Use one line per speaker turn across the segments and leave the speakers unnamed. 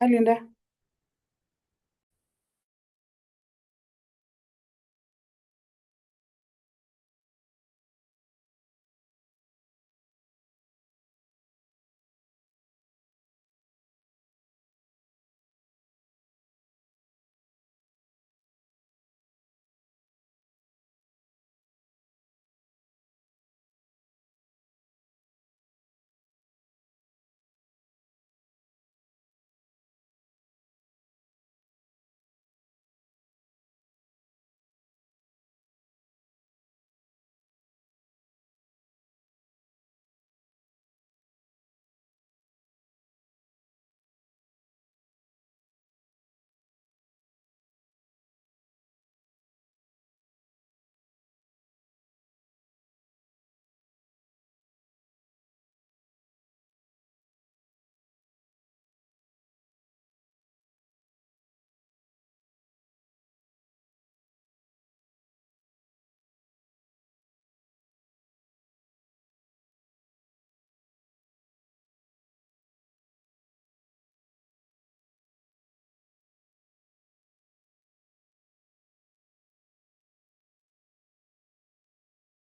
Hi, Linda.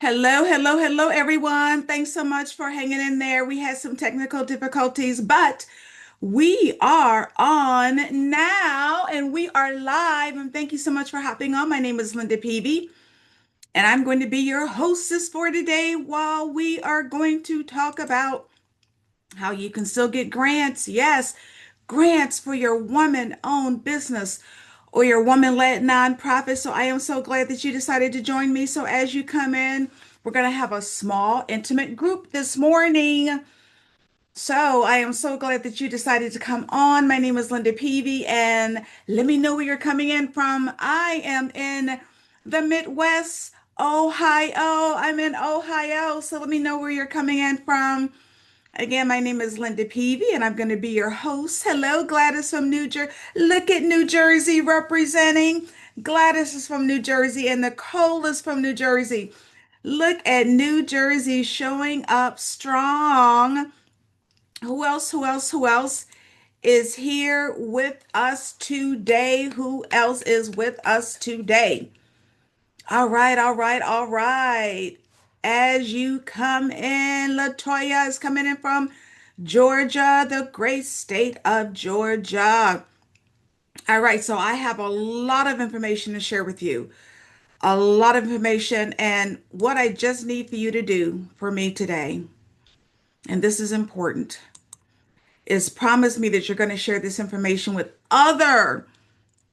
Hello, hello, hello, everyone. Thanks so much for hanging in there. We had some technical difficulties, but we are on now and we are live. And thank you so much for hopping on. My name is Linda Peavy, and I'm going to be your hostess for today while we are going to talk about how you can still get grants. Yes, grants for your woman-owned business or your woman-led nonprofit. So I am so glad that you decided to join me. So as you come in, we're going to have a small, intimate group this morning. So I am so glad that you decided to come on. My name is Linda Peavy, and let me know where you're coming in from. I am in the Midwest, Ohio. I'm in Ohio, so let me know where you're coming in from. Again, my name is Linda Peavy, and I'm going to be your host. Hello, Gladys from New Jersey. Look at New Jersey representing. Gladys is from New Jersey, and Nicole is from New Jersey. Look at New Jersey showing up strong. Who else? Who else? Who else is here with us today? Who else is with us today? All right, all right, all right. As you come in, Latoya is coming in from Georgia, the great state of Georgia. All right, so I have a lot of information to share with you. A lot of information, and what I just need for you to do for me today, and this is important, is promise me that you're going to share this information with other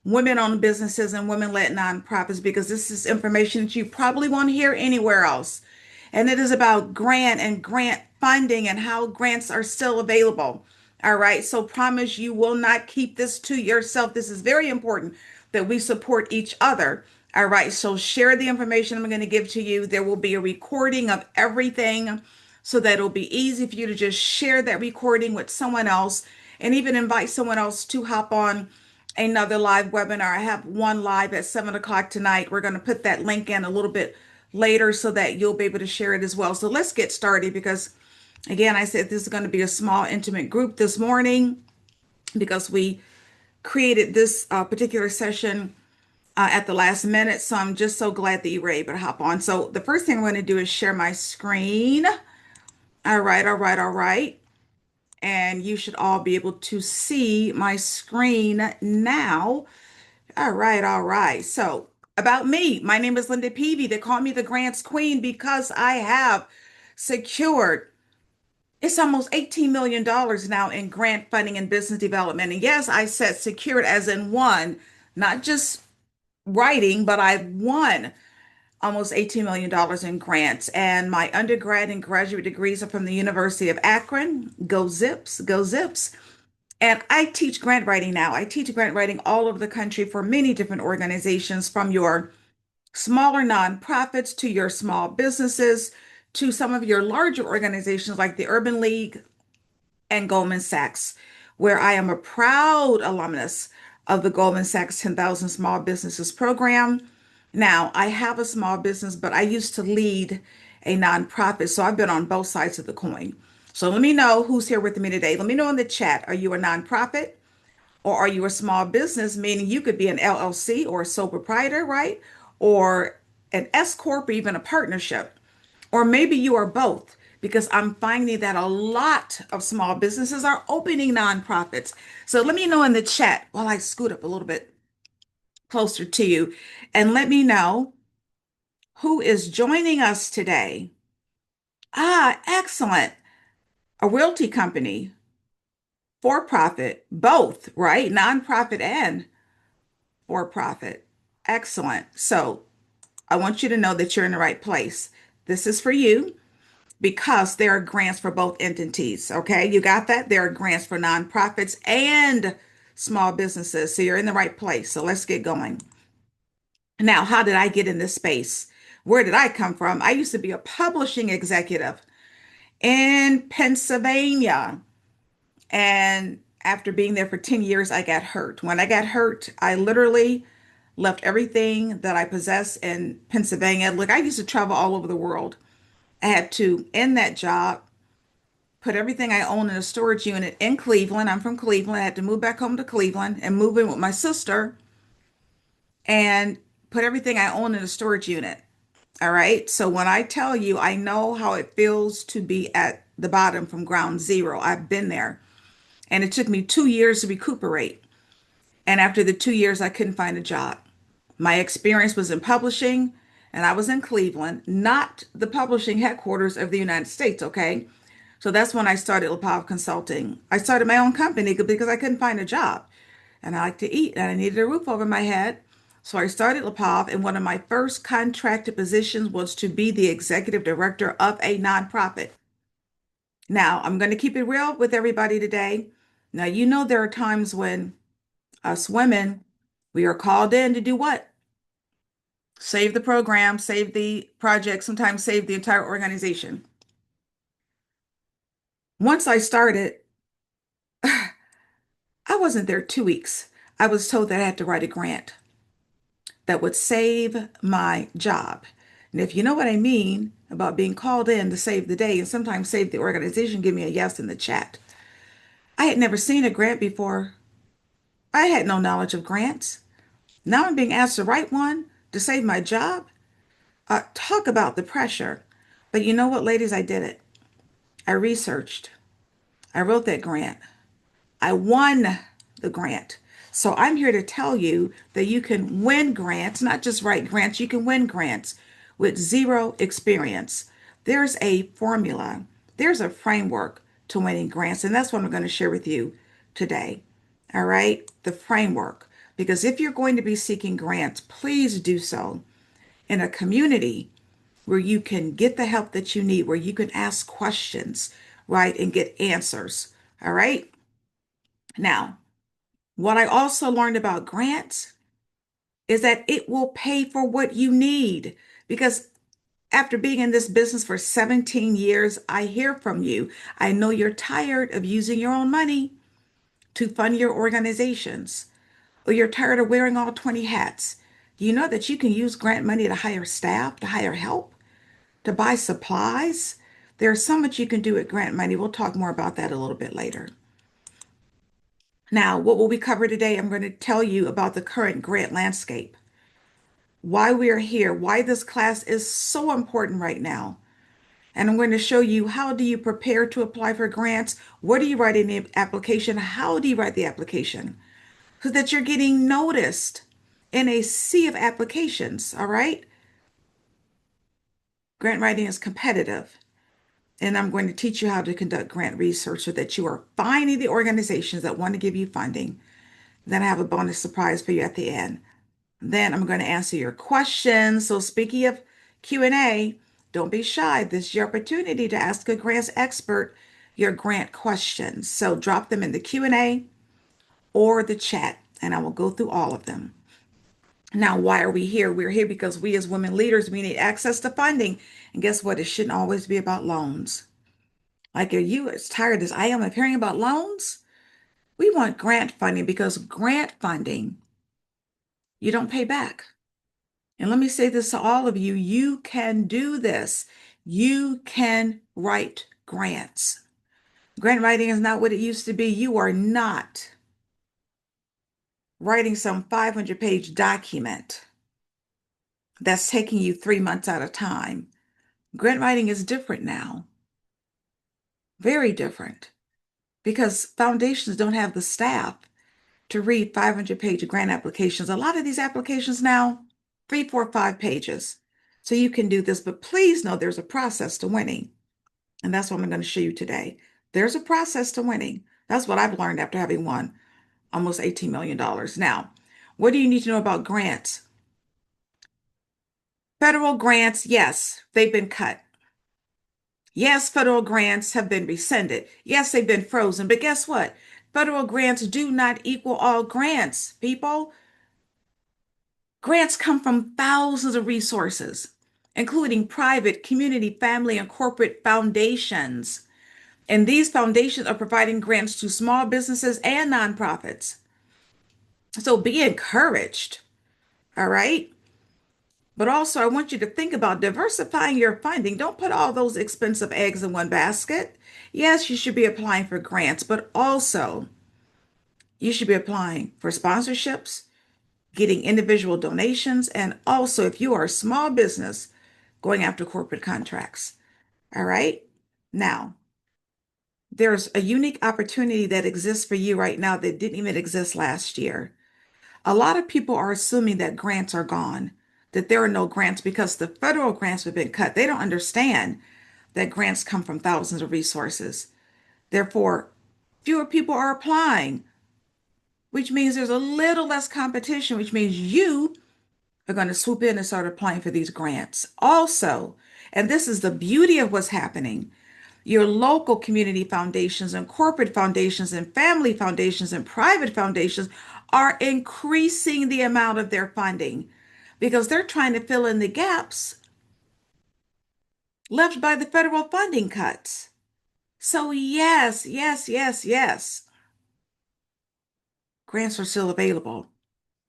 women-owned businesses and women-led nonprofits because this is information that you probably won't hear anywhere else. And it is about grant and grant funding and how grants are still available. All right. So promise you will not keep this to yourself. This is very important that we support each other. All right. So share the information I'm going to give to you. There will be a recording of everything so that it'll be easy for you to just share that recording with someone else and even invite someone else to hop on another live webinar. I have one live at 7 o'clock tonight. We're going to put that link in a little bit later so that you'll be able to share it as well. So let's get started because, again, I said this is going to be a small, intimate group this morning because we created this particular session at the last minute. So I'm just so glad that you were able to hop on. So the first thing I'm going to do is share my screen. All right, all right, all right. And you should all be able to see my screen now. All right, all right. So, about me, my name is Linda Peavy. They call me the Grants Queen because I have secured it's almost $18 million now in grant funding and business development. And yes, I said secured as in won, not just writing, but I've won almost $18 million in grants. And my undergrad and graduate degrees are from the University of Akron. Go Zips, go Zips. And I teach grant writing now. I teach grant writing all over the country for many different organizations, from your smaller nonprofits to your small businesses to some of your larger organizations like the Urban League and Goldman Sachs, where I am a proud alumnus of the Goldman Sachs 10,000 Small Businesses program. Now, I have a small business, but I used to lead a nonprofit, so I've been on both sides of the coin. So let me know who's here with me today. Let me know in the chat. Are you a nonprofit? Or are you a small business, meaning you could be an LLC or a sole proprietor, right? Or an S Corp, or even a partnership. Or maybe you are both, because I'm finding that a lot of small businesses are opening nonprofits. So let me know in the chat while I scoot up a little bit closer to you and let me know who is joining us today. Ah, excellent. A realty company, for profit, both, right? Nonprofit and for profit. Excellent. So I want you to know that you're in the right place. This is for you because there are grants for both entities. Okay, you got that? There are grants for nonprofits and small businesses. So you're in the right place. So let's get going. Now, how did I get in this space? Where did I come from? I used to be a publishing executive in Pennsylvania. And after being there for 10 years, I got hurt. When I got hurt, I literally left everything that I possess in Pennsylvania. Look, I used to travel all over the world. I had to end that job, put everything I own in a storage unit in Cleveland. I'm from Cleveland. I had to move back home to Cleveland and move in with my sister and put everything I own in a storage unit. All right. So when I tell you, I know how it feels to be at the bottom from ground zero. I've been there. And it took me 2 years to recuperate. And after the 2 years, I couldn't find a job. My experience was in publishing, and I was in Cleveland, not the publishing headquarters of the United States, okay? So that's when I started LaPav Consulting. I started my own company because I couldn't find a job. And I like to eat, and I needed a roof over my head. So I started LaPav, and one of my first contracted positions was to be the executive director of a nonprofit. Now, I'm going to keep it real with everybody today. Now, you know there are times when us women, we are called in to do what? Save the program, save the project, sometimes save the entire organization. Once I started, I wasn't there 2 weeks. I was told that I had to write a grant that would save my job. And if you know what I mean about being called in to save the day and sometimes save the organization, give me a yes in the chat. I had never seen a grant before. I had no knowledge of grants. Now I'm being asked to write one to save my job. Talk about the pressure. But you know what, ladies? I did it. I researched. I wrote that grant. I won the grant. So I'm here to tell you that you can win grants, not just write grants, you can win grants with zero experience. There's a formula, there's a framework to winning grants, and that's what I'm going to share with you today. All right, the framework. Because if you're going to be seeking grants, please do so in a community where you can get the help that you need, where you can ask questions, right, and get answers. All right. Now, what I also learned about grants is that it will pay for what you need. Because after being in this business for 17 years, I hear from you. I know you're tired of using your own money to fund your organizations, or you're tired of wearing all 20 hats. Do you know that you can use grant money to hire staff, to hire help, to buy supplies? There's so much you can do with grant money. We'll talk more about that a little bit later. Now, what will we cover today? I'm going to tell you about the current grant landscape, why we are here, why this class is so important right now. And I'm going to show you how do you prepare to apply for grants? What do you write in the application? How do you write the application? So that you're getting noticed in a sea of applications, all right? Grant writing is competitive. And I'm going to teach you how to conduct grant research so that you are finding the organizations that want to give you funding. Then I have a bonus surprise for you at the end. Then I'm going to answer your questions. So speaking of Q&A, don't be shy. This is your opportunity to ask a grants expert your grant questions. So drop them in the Q&A or the chat, and I will go through all of them. Now, why are we here? We're here because we as women leaders, we need access to funding. And guess what? It shouldn't always be about loans. Like, are you as tired as I am of hearing about loans? We want grant funding because grant funding, you don't pay back. And let me say this to all of you, you can do this. You can write grants. Grant writing is not what it used to be. You are not writing some 500-page document that's taking you 3 months at a time. Grant writing is different now, very different, because foundations don't have the staff to read 500-page grant applications. A lot of these applications now, 3, 4, 5 pages. So you can do this, but please know there's a process to winning. And that's what I'm going to show you today. There's a process to winning. That's what I've learned after having won almost $18 million. Now, what do you need to know about grants? Federal grants, yes, they've been cut. Yes, federal grants have been rescinded. Yes, they've been frozen. But guess what? Federal grants do not equal all grants, people. Grants come from thousands of resources, including private, community, family, and corporate foundations. And these foundations are providing grants to small businesses and nonprofits. So be encouraged, all right? But also, I want you to think about diversifying your funding. Don't put all those expensive eggs in one basket. Yes, you should be applying for grants, but also you should be applying for sponsorships, getting individual donations, and also, if you are a small business, going after corporate contracts. All right? Now, there's a unique opportunity that exists for you right now that didn't even exist last year. A lot of people are assuming that grants are gone, that there are no grants because the federal grants have been cut. They don't understand that grants come from thousands of resources. Therefore, fewer people are applying, which means there's a little less competition, which means you are going to swoop in and start applying for these grants. Also, and this is the beauty of what's happening, your local community foundations and corporate foundations and family foundations and private foundations are increasing the amount of their funding because they're trying to fill in the gaps left by the federal funding cuts. So, yes, yes, yes, yes, grants are still available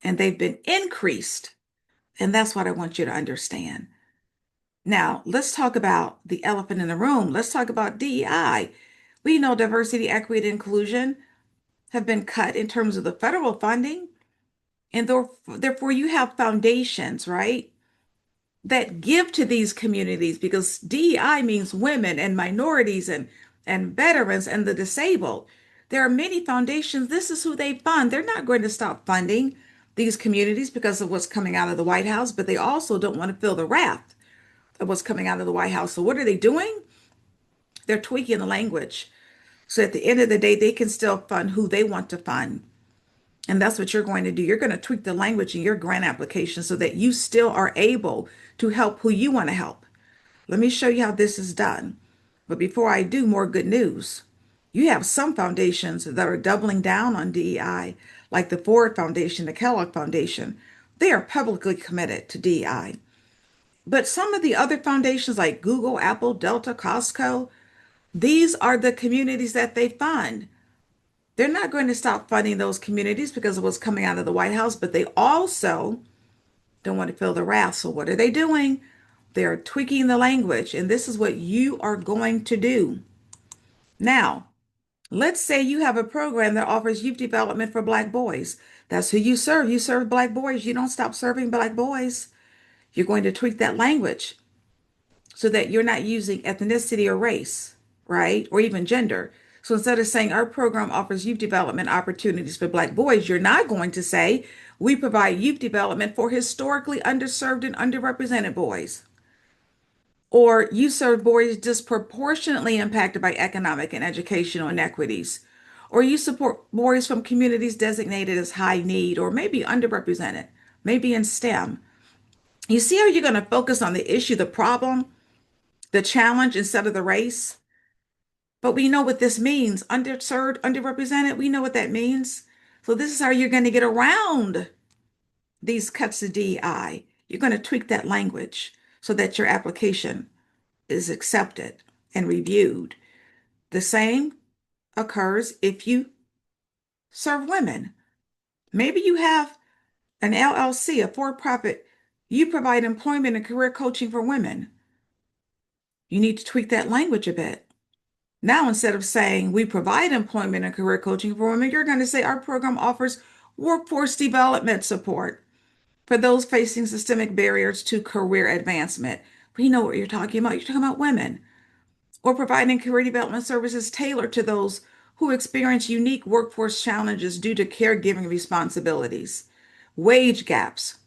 and they've been increased. And that's what I want you to understand. Now, let's talk about the elephant in the room. Let's talk about DEI. We know diversity, equity, and inclusion have been cut in terms of the federal funding. And therefore, you have foundations, right, that give to these communities because DEI means women and minorities and veterans and the disabled. There are many foundations. This is who they fund. They're not going to stop funding these communities because of what's coming out of the White House, but they also don't want to feel the wrath of what's coming out of the White House. So what are they doing? They're tweaking the language. So at the end of the day, they can still fund who they want to fund. And that's what you're going to do. You're going to tweak the language in your grant application so that you still are able to help who you want to help. Let me show you how this is done. But before I do, more good news. You have some foundations that are doubling down on DEI, like the Ford Foundation, the Kellogg Foundation. They are publicly committed to DEI. But some of the other foundations like Google, Apple, Delta, Costco, these are the communities that they fund. They're not going to stop funding those communities because of what's coming out of the White House, but they also don't want to feel the wrath. So what are they doing? They're tweaking the language, and this is what you are going to do. Now, let's say you have a program that offers youth development for Black boys. That's who you serve. You serve Black boys. You don't stop serving Black boys. You're going to tweak that language so that you're not using ethnicity or race, right? Or even gender. So instead of saying our program offers youth development opportunities for Black boys, you're not going to say we provide youth development for historically underserved and underrepresented boys. Or you serve boys disproportionately impacted by economic and educational inequities. Or you support boys from communities designated as high need or maybe underrepresented, maybe in STEM. You see how you're going to focus on the issue, the problem, the challenge instead of the race? But we know what this means. Underserved, underrepresented, we know what that means. So this is how you're going to get around these cuts to DEI. You're going to tweak that language so that your application is accepted and reviewed. The same occurs if you serve women. Maybe you have an LLC, a for-profit. You provide employment and career coaching for women. You need to tweak that language a bit. Now, instead of saying we provide employment and career coaching for women, you're going to say our program offers workforce development support for those facing systemic barriers to career advancement. We know what you're talking about. You're talking about women, or providing career development services tailored to those who experience unique workforce challenges due to caregiving responsibilities, wage gaps,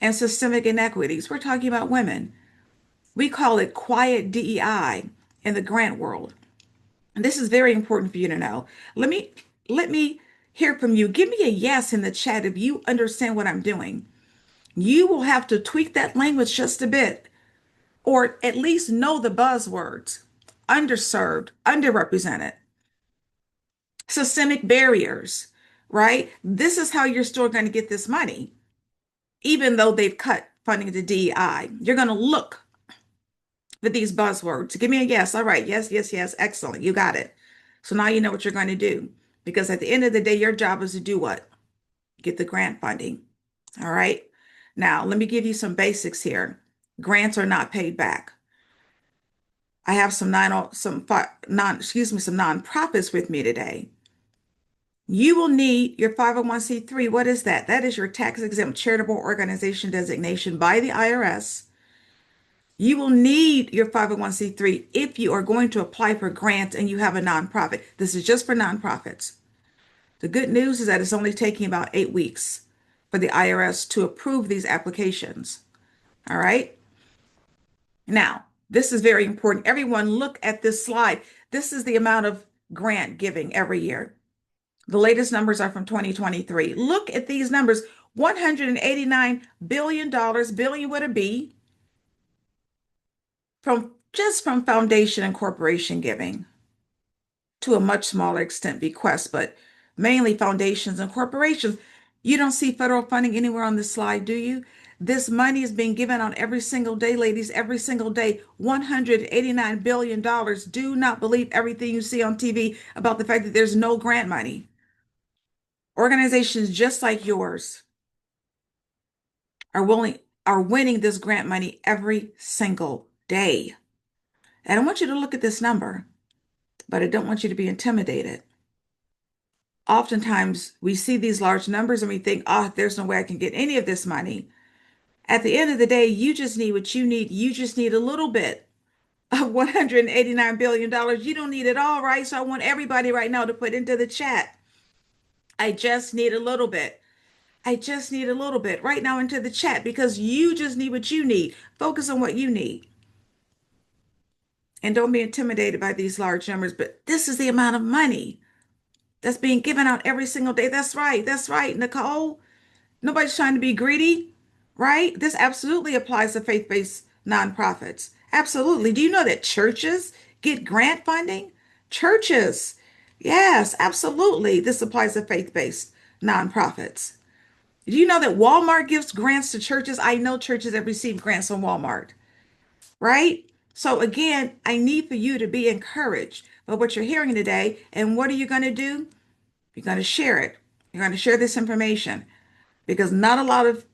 and systemic inequities. We're talking about women. We call it quiet DEI in the grant world. And this is very important for you to know. Let me hear from you. Give me a yes in the chat if you understand what I'm doing. You will have to tweak that language just a bit, or at least know the buzzwords: underserved, underrepresented, systemic barriers, right? This is how you're still going to get this money, even though they've cut funding to DEI. You're going to look for these buzzwords. Give me a yes. All right. Yes, yes, yes. Excellent. You got it. So now you know what you're going to do. Because at the end of the day, your job is to do what? Get the grant funding. All right. Now, let me give you some basics here. Grants are not paid back. I have some some nonprofits with me today. You will need your 501c3. What is that? That is your tax exempt charitable organization designation by the IRS. You will need your 501c3 if you are going to apply for grants and you have a nonprofit. This is just for nonprofits. The good news is that it's only taking about 8 weeks for the IRS to approve these applications. All right. Now, this is very important. Everyone, look at this slide. This is the amount of grant giving every year. The latest numbers are from 2023. Look at these numbers: $189 billion, billion with a B, from foundation and corporation giving, to a much smaller extent bequests, but mainly foundations and corporations. You don't see federal funding anywhere on this slide, do you? This money is being given out every single day, ladies, every single day. $189 billion. Do not believe everything you see on TV about the fact that there's no grant money. Organizations just like yours are winning this grant money every single day. And I want you to look at this number, but I don't want you to be intimidated. Oftentimes we see these large numbers and we think, oh, there's no way I can get any of this money. At the end of the day, you just need what you need. You just need a little bit of $189 billion. You don't need it all, right? So I want everybody right now to put into the chat, I just need a little bit. I just need a little bit right now into the chat, because you just need what you need. Focus on what you need. And don't be intimidated by these large numbers, but this is the amount of money that's being given out every single day. That's right. That's right, Nicole. Nobody's trying to be greedy, right? This absolutely applies to faith-based nonprofits. Absolutely. Do you know that churches get grant funding? Churches. Yes, absolutely. This applies to faith-based nonprofits. Do you know that Walmart gives grants to churches? I know churches have received grants from Walmart, right? So again, I need for you to be encouraged by what you're hearing today. And what are you going to do? You're going to share it. You're going to share this information, because not a lot of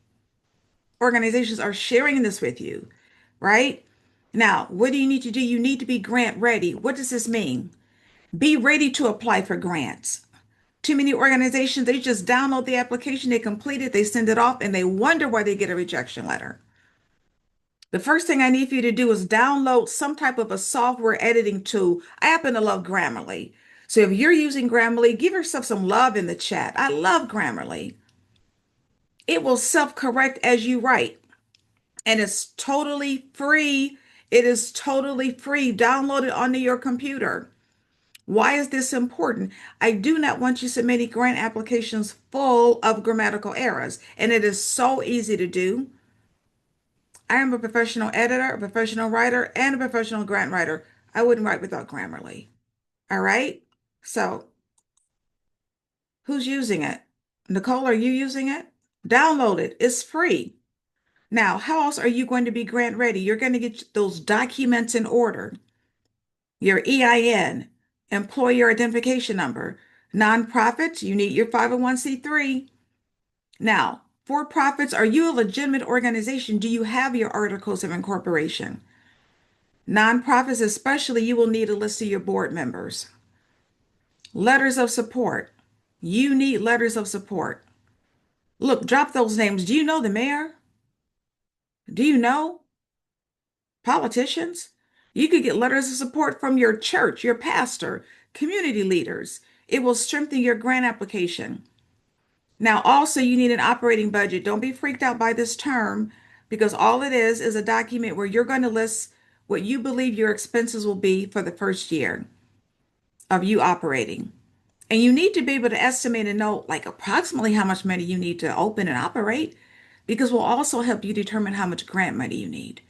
organizations are sharing this with you, right? Now, what do you need to do? You need to be grant ready. What does this mean? Be ready to apply for grants. Too many organizations, they just download the application, they complete it, they send it off, and they wonder why they get a rejection letter. The first thing I need for you to do is download some type of a software editing tool. I happen to love Grammarly. So if you're using Grammarly, give yourself some love in the chat. I love Grammarly. It will self-correct as you write, and it's totally free. It is totally free. Download it onto your computer. Why is this important? I do not want you submitting grant applications full of grammatical errors, and it is so easy to do. I am a professional editor, a professional writer, and a professional grant writer. I wouldn't write without Grammarly. All right? So, who's using it? Nicole, are you using it? Download it. It's free. Now, how else are you going to be grant ready? You're going to get those documents in order: your EIN, employer identification number. Nonprofits, you need your 501c3. Now, for profits, are you a legitimate organization? Do you have your articles of incorporation? Nonprofits, especially, you will need a list of your board members. Letters of support. You need letters of support. Look, drop those names. Do you know the mayor? Do you know politicians? You could get letters of support from your church, your pastor, community leaders. It will strengthen your grant application. Now, also, you need an operating budget. Don't be freaked out by this term because all it is a document where you're going to list what you believe your expenses will be for the first year of you operating. And you need to be able to estimate and know like approximately how much money you need to open and operate because we'll also help you determine how much grant money you need.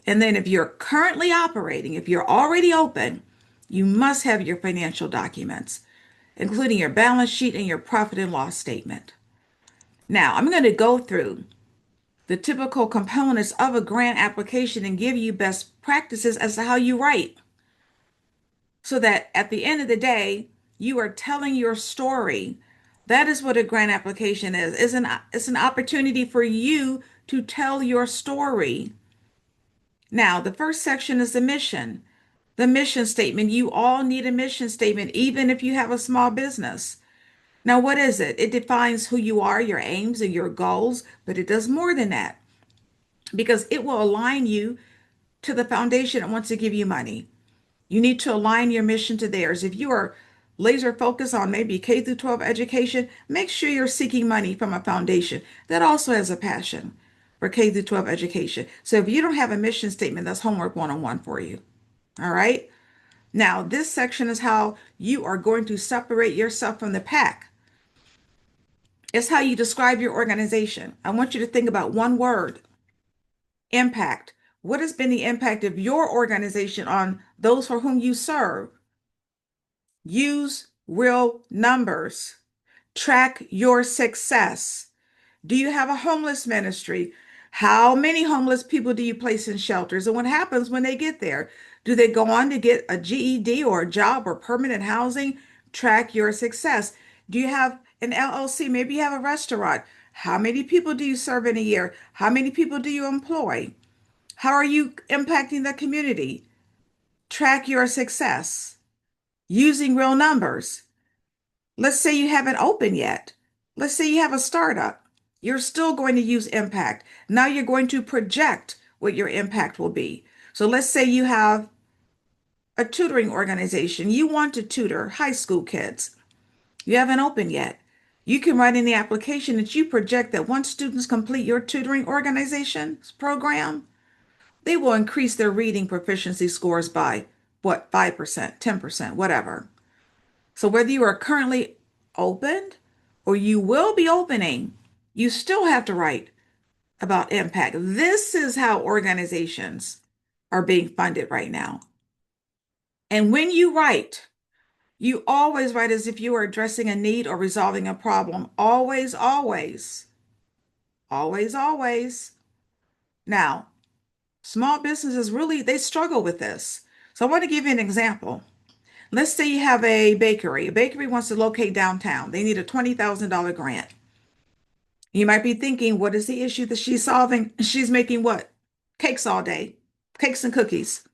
And then if you're currently operating, if you're already open, you must have your financial documents, including your balance sheet and your profit and loss statement. Now, I'm going to go through the typical components of a grant application and give you best practices as to how you write so that at the end of the day, you are telling your story. That is what a grant application is. It's an opportunity for you to tell your story. Now, the first section is the mission. The mission statement. You all need a mission statement, even if you have a small business. Now, what is it? It defines who you are, your aims, and your goals, but it does more than that because it will align you to the foundation that wants to give you money. You need to align your mission to theirs. If you are laser focused on maybe K through 12 education, make sure you're seeking money from a foundation that also has a passion for K through 12 education. So if you don't have a mission statement, that's homework 101 for you. All right. Now, this section is how you are going to separate yourself from the pack. It's how you describe your organization. I want you to think about one word: impact. What has been the impact of your organization on those for whom you serve? Use real numbers. Track your success. Do you have a homeless ministry? How many homeless people do you place in shelters? And what happens when they get there? Do they go on to get a GED or a job or permanent housing? Track your success. Do you have an LLC? Maybe you have a restaurant. How many people do you serve in a year? How many people do you employ? How are you impacting the community? Track your success using real numbers. Let's say you haven't opened yet. Let's say you have a startup. You're still going to use impact. Now you're going to project what your impact will be. So let's say you have a tutoring organization. You want to tutor high school kids. You haven't opened yet. You can write in the application that you project that once students complete your tutoring organization's program, they will increase their reading proficiency scores by what, 5%, 10%, whatever. So whether you are currently opened or you will be opening, you still have to write about impact. This is how organizations are being funded right now. And when you write, you always write as if you are addressing a need or resolving a problem. Always, always, always, always. Now, small businesses really, they struggle with this. So I want to give you an example. Let's say you have a bakery. A bakery wants to locate downtown. They need a $20,000 grant. You might be thinking, what is the issue that she's solving? She's making what? Cakes all day, cakes and cookies.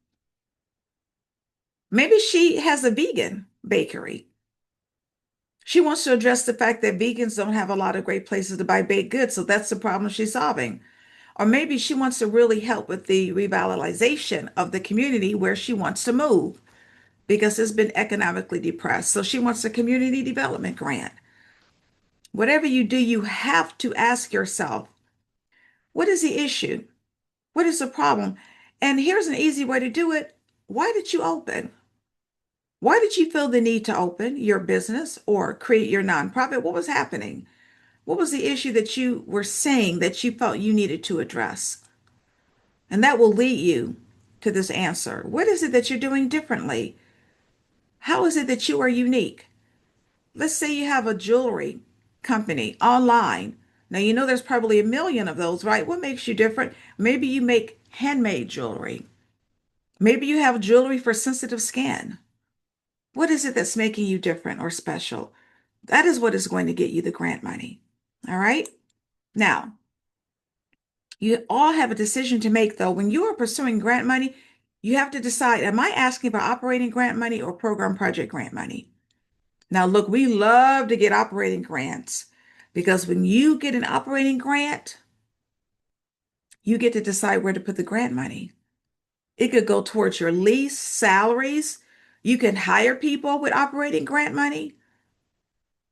Maybe she has a vegan bakery. She wants to address the fact that vegans don't have a lot of great places to buy baked goods, so that's the problem she's solving. Or maybe she wants to really help with the revitalization of the community where she wants to move because it's been economically depressed. So she wants a community development grant. Whatever you do, you have to ask yourself, what is the issue? What is the problem? And here's an easy way to do it. Why did you open? Why did you feel the need to open your business or create your nonprofit? What was happening? What was the issue that you were saying that you felt you needed to address? And that will lead you to this answer. What is it that you're doing differently? How is it that you are unique? Let's say you have a jewelry company online. Now, you know there's probably a million of those, right? What makes you different? Maybe you make handmade jewelry. Maybe you have jewelry for sensitive skin. What is it that's making you different or special? That is what is going to get you the grant money. All right. Now, you all have a decision to make, though. When you are pursuing grant money, you have to decide, am I asking for operating grant money or program project grant money? Now, look, we love to get operating grants. Because when you get an operating grant, you get to decide where to put the grant money. It could go towards your lease, salaries. You can hire people with operating grant money.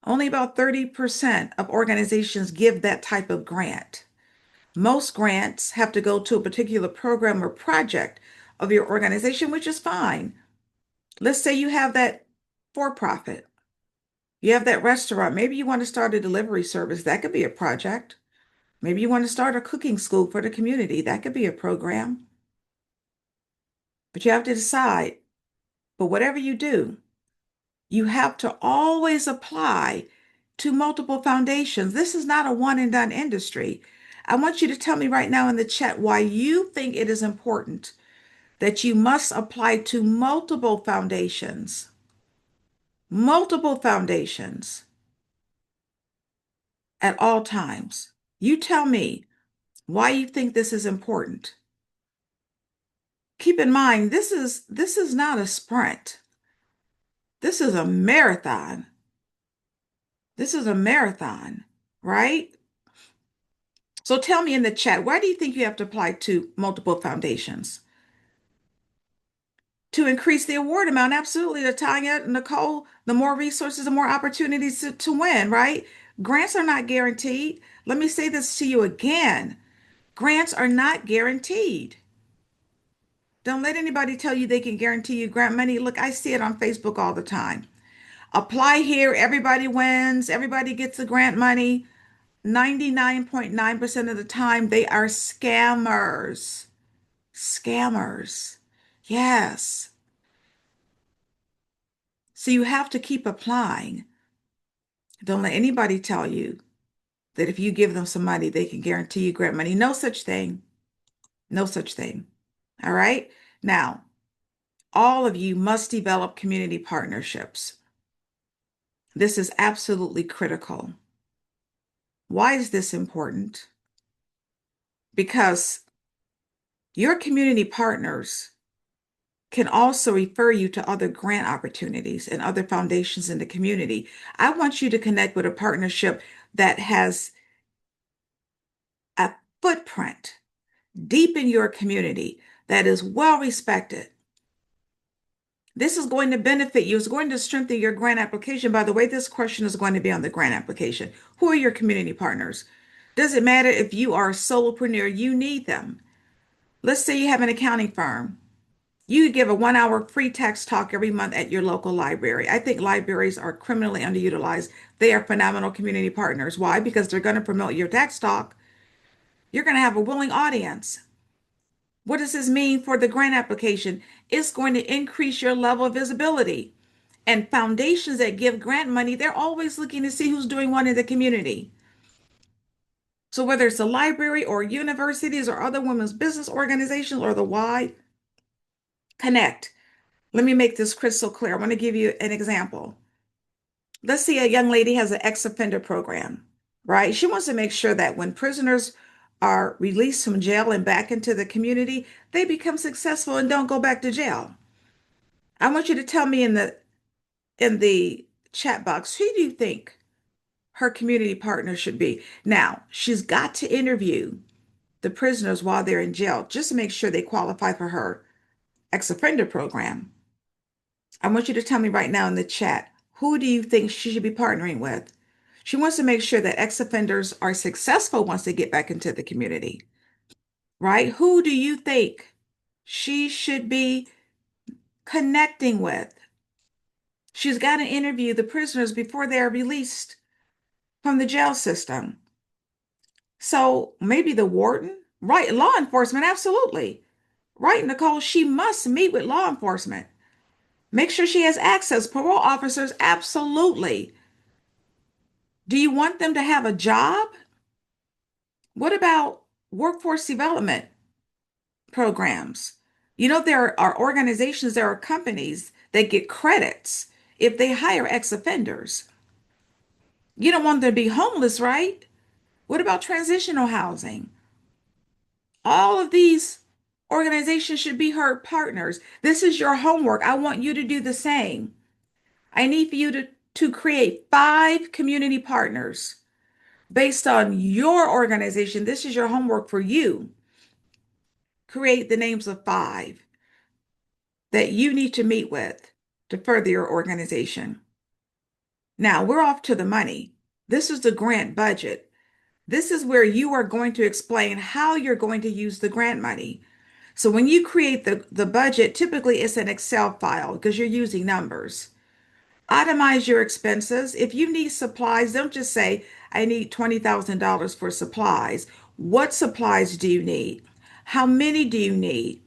Only about 30% of organizations give that type of grant. Most grants have to go to a particular program or project of your organization, which is fine. Let's say you have that for profit. You have that restaurant. Maybe you want to start a delivery service. That could be a project. Maybe you want to start a cooking school for the community. That could be a program. But you have to decide. But whatever you do, you have to always apply to multiple foundations. This is not a one and done industry. I want you to tell me right now in the chat why you think it is important that you must apply to multiple foundations at all times. You tell me why you think this is important. Keep in mind, this is not a sprint. This is a marathon. This is a marathon, right? So tell me in the chat, why do you think you have to apply to multiple foundations? To increase the award amount, absolutely. To Tanya, Nicole, the more resources, the more opportunities to win, right? Grants are not guaranteed. Let me say this to you again. Grants are not guaranteed. Don't let anybody tell you they can guarantee you grant money. Look, I see it on Facebook all the time. Apply here, everybody wins, everybody gets the grant money. 99.9% of the time, they are scammers. Scammers. Yes. So you have to keep applying. Don't let anybody tell you that if you give them some money, they can guarantee you grant money. No such thing. No such thing. All right. Now, all of you must develop community partnerships. This is absolutely critical. Why is this important? Because your community partners can also refer you to other grant opportunities and other foundations in the community. I want you to connect with a partnership that has a footprint deep in your community that is well respected. This is going to benefit you. It's going to strengthen your grant application. By the way, this question is going to be on the grant application. Who are your community partners? Does it matter if you are a solopreneur? You need them. Let's say you have an accounting firm. You give a 1 hour free tax talk every month at your local library. I think libraries are criminally underutilized. They are phenomenal community partners. Why? Because they're going to promote your tax talk. You're going to have a willing audience. What does this mean for the grant application? It's going to increase your level of visibility. And foundations that give grant money, they're always looking to see who's doing what in the community. So whether it's a library or universities or other women's business organizations or the Y, connect. Let me make this crystal clear. I want to give you an example. Let's say a young lady has an ex-offender program, right? She wants to make sure that when prisoners are released from jail and back into the community, they become successful and don't go back to jail. I want you to tell me in the chat box, who do you think her community partner should be? Now, she's got to interview the prisoners while they're in jail just to make sure they qualify for her ex-offender program. I want you to tell me right now in the chat, who do you think she should be partnering with? She wants to make sure that ex-offenders are successful once they get back into the community, right? Who do you think she should be connecting with? She's got to interview the prisoners before they're released from the jail system. So maybe the warden, right? Law enforcement, absolutely. Right, Nicole, she must meet with law enforcement. Make sure she has access. Parole officers, absolutely. Do you want them to have a job? What about workforce development programs? You know, there are organizations, there are companies that get credits if they hire ex-offenders. You don't want them to be homeless, right? What about transitional housing? All of these organizations should be her partners. This is your homework. I want you to do the same. I need for you to create 5 community partners. Based on your organization, this is your homework for you. Create the names of five that you need to meet with to further your organization. Now we're off to the money. This is the grant budget. This is where you are going to explain how you're going to use the grant money. So when you create the budget, typically it's an Excel file because you're using numbers. Itemize your expenses. If you need supplies, don't just say, I need $20,000 for supplies. What supplies do you need? How many do you need?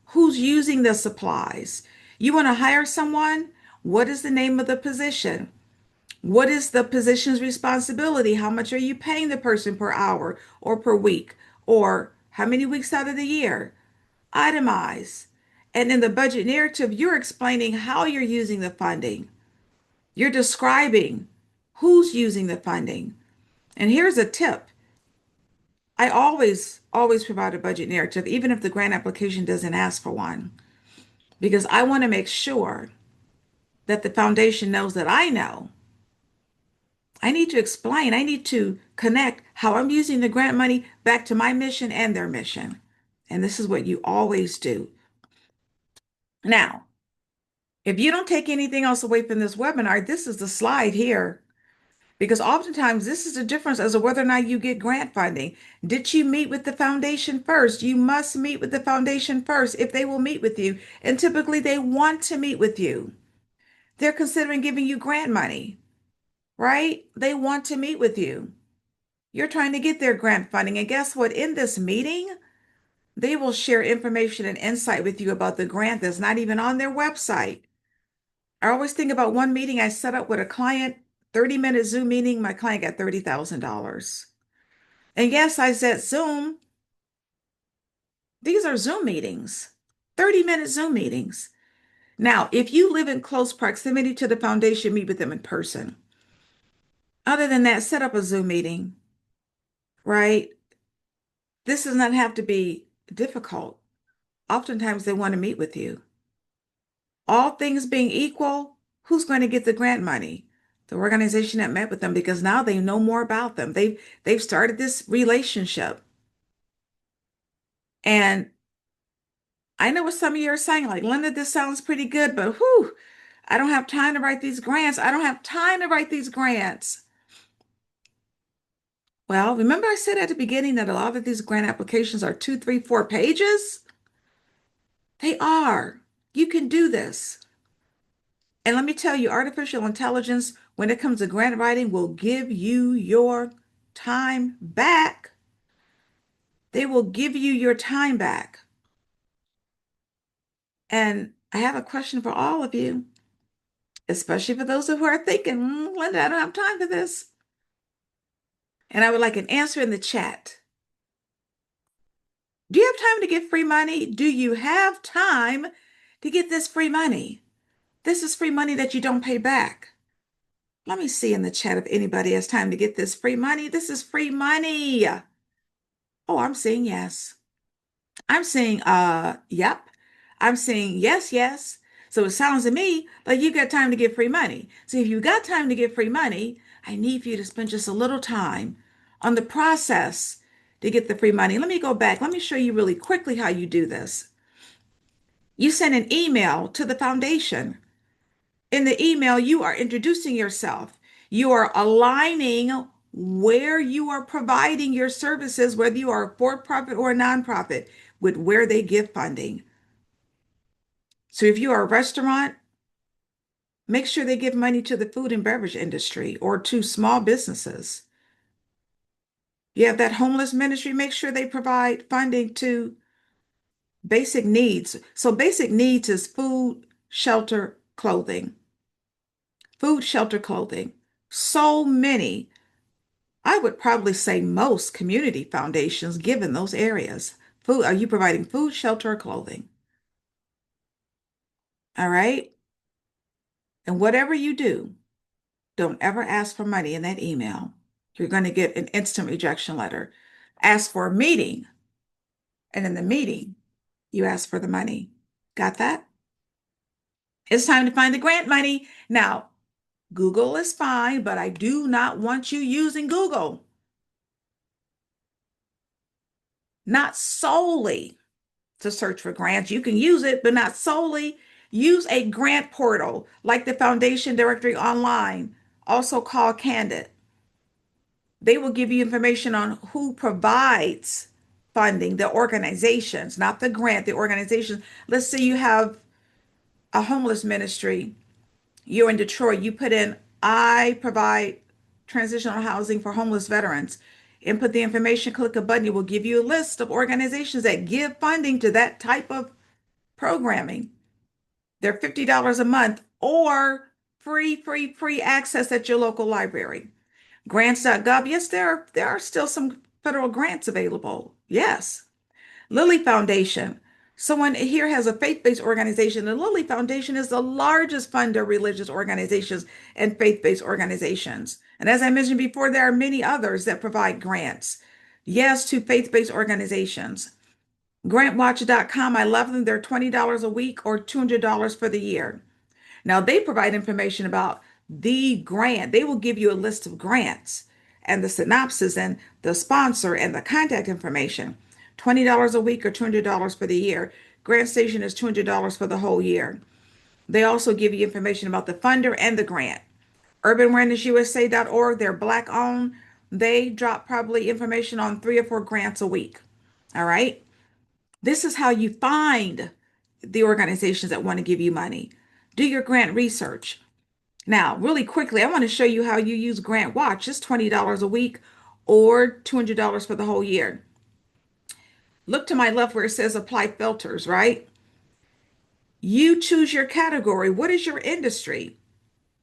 Who's using the supplies? You want to hire someone? What is the name of the position? What is the position's responsibility? How much are you paying the person per hour or per week? Or how many weeks out of the year? Itemize. And in the budget narrative, you're explaining how you're using the funding. You're describing who's using the funding. And here's a tip. I always provide a budget narrative, even if the grant application doesn't ask for one, because I want to make sure that the foundation knows that I know. I need to explain, I need to connect how I'm using the grant money back to my mission and their mission. And this is what you always do. Now, if you don't take anything else away from this webinar, this is the slide here. Because oftentimes this is the difference as to whether or not you get grant funding. Did you meet with the foundation first? You must meet with the foundation first if they will meet with you. And typically they want to meet with you. They're considering giving you grant money, right? They want to meet with you. You're trying to get their grant funding. And guess what? In this meeting, they will share information and insight with you about the grant that's not even on their website. I always think about one meeting I set up with a client, 30-minute Zoom meeting. My client got $30,000. And yes, I said Zoom. These are Zoom meetings, 30-minute Zoom meetings. Now, if you live in close proximity to the foundation, meet with them in person. Other than that, set up a Zoom meeting, right? This does not have to be difficult. Oftentimes they want to meet with you. All things being equal, who's going to get the grant money? The organization that met with them, because now they know more about them. They've started this relationship. And I know what some of you are saying, like, Linda, this sounds pretty good, but whew, I don't have time to write these grants. I don't have time to write these grants. Well, remember I said at the beginning that a lot of these grant applications are 2, 3, 4 pages? They are. You can do this. And let me tell you, artificial intelligence, when it comes to grant writing, will give you your time back. They will give you your time back. And I have a question for all of you, especially for those who are thinking, Linda, I don't have time for this. And I would like an answer in the chat. Do you have time to get free money? Do you have time to get this free money? This is free money that you don't pay back. Let me see in the chat if anybody has time to get this free money. This is free money. Oh, I'm saying yes. I'm saying yep. I'm saying yes, yes. So it sounds to me like you got time to get free money. So if you got time to get free money, I need for you to spend just a little time on the process to get the free money. Let me go back. Let me show you really quickly how you do this. You send an email to the foundation. In the email, you are introducing yourself. You are aligning where you are providing your services, whether you are a for-profit or a nonprofit, with where they give funding. So if you are a restaurant, make sure they give money to the food and beverage industry or to small businesses. You have that homeless ministry, make sure they provide funding to basic needs. So basic needs is food, shelter, clothing. Food, shelter, clothing. So many, I would probably say most community foundations give in those areas. Food, are you providing food, shelter, or clothing? All right. And whatever you do, don't ever ask for money in that email. You're going to get an instant rejection letter. Ask for a meeting, and in the meeting, you ask for the money. Got that? It's time to find the grant money. Now, Google is fine, but I do not want you using Google. not solely to search for grants. You can use it, but not solely. Use a grant portal like the Foundation Directory Online, also called Candid. They will give you information on who provides funding, the organizations, not the grant, the organizations. Let's say you have a homeless ministry, you're in Detroit, you put in, I provide transitional housing for homeless veterans. Input the information, click a button, it will give you a list of organizations that give funding to that type of programming. They're $50 a month or free access at your local library. Grants.gov, yes, there are still some federal grants available. Yes. Lilly Foundation. Someone here has a faith-based organization. The Lilly Foundation is the largest funder of religious organizations and faith-based organizations. And as I mentioned before, there are many others that provide grants. Yes, to faith-based organizations. Grantwatch.com, I love them. They're $20 a week or $200 for the year. Now, they provide information about the grant. They will give you a list of grants and the synopsis and the sponsor and the contact information. $20 a week or $200 for the year. Grant Station is $200 for the whole year. They also give you information about the funder and the grant. UrbanAwarenessUSA.org, they're Black owned. They drop probably information on 3 or 4 grants a week. All right. This is how you find the organizations that want to give you money. Do your grant research. Now, really quickly, I want to show you how you use Grant Watch. It's $20 a week or $200 for the whole year. Look to my left where it says apply filters, right? You choose your category. What is your industry,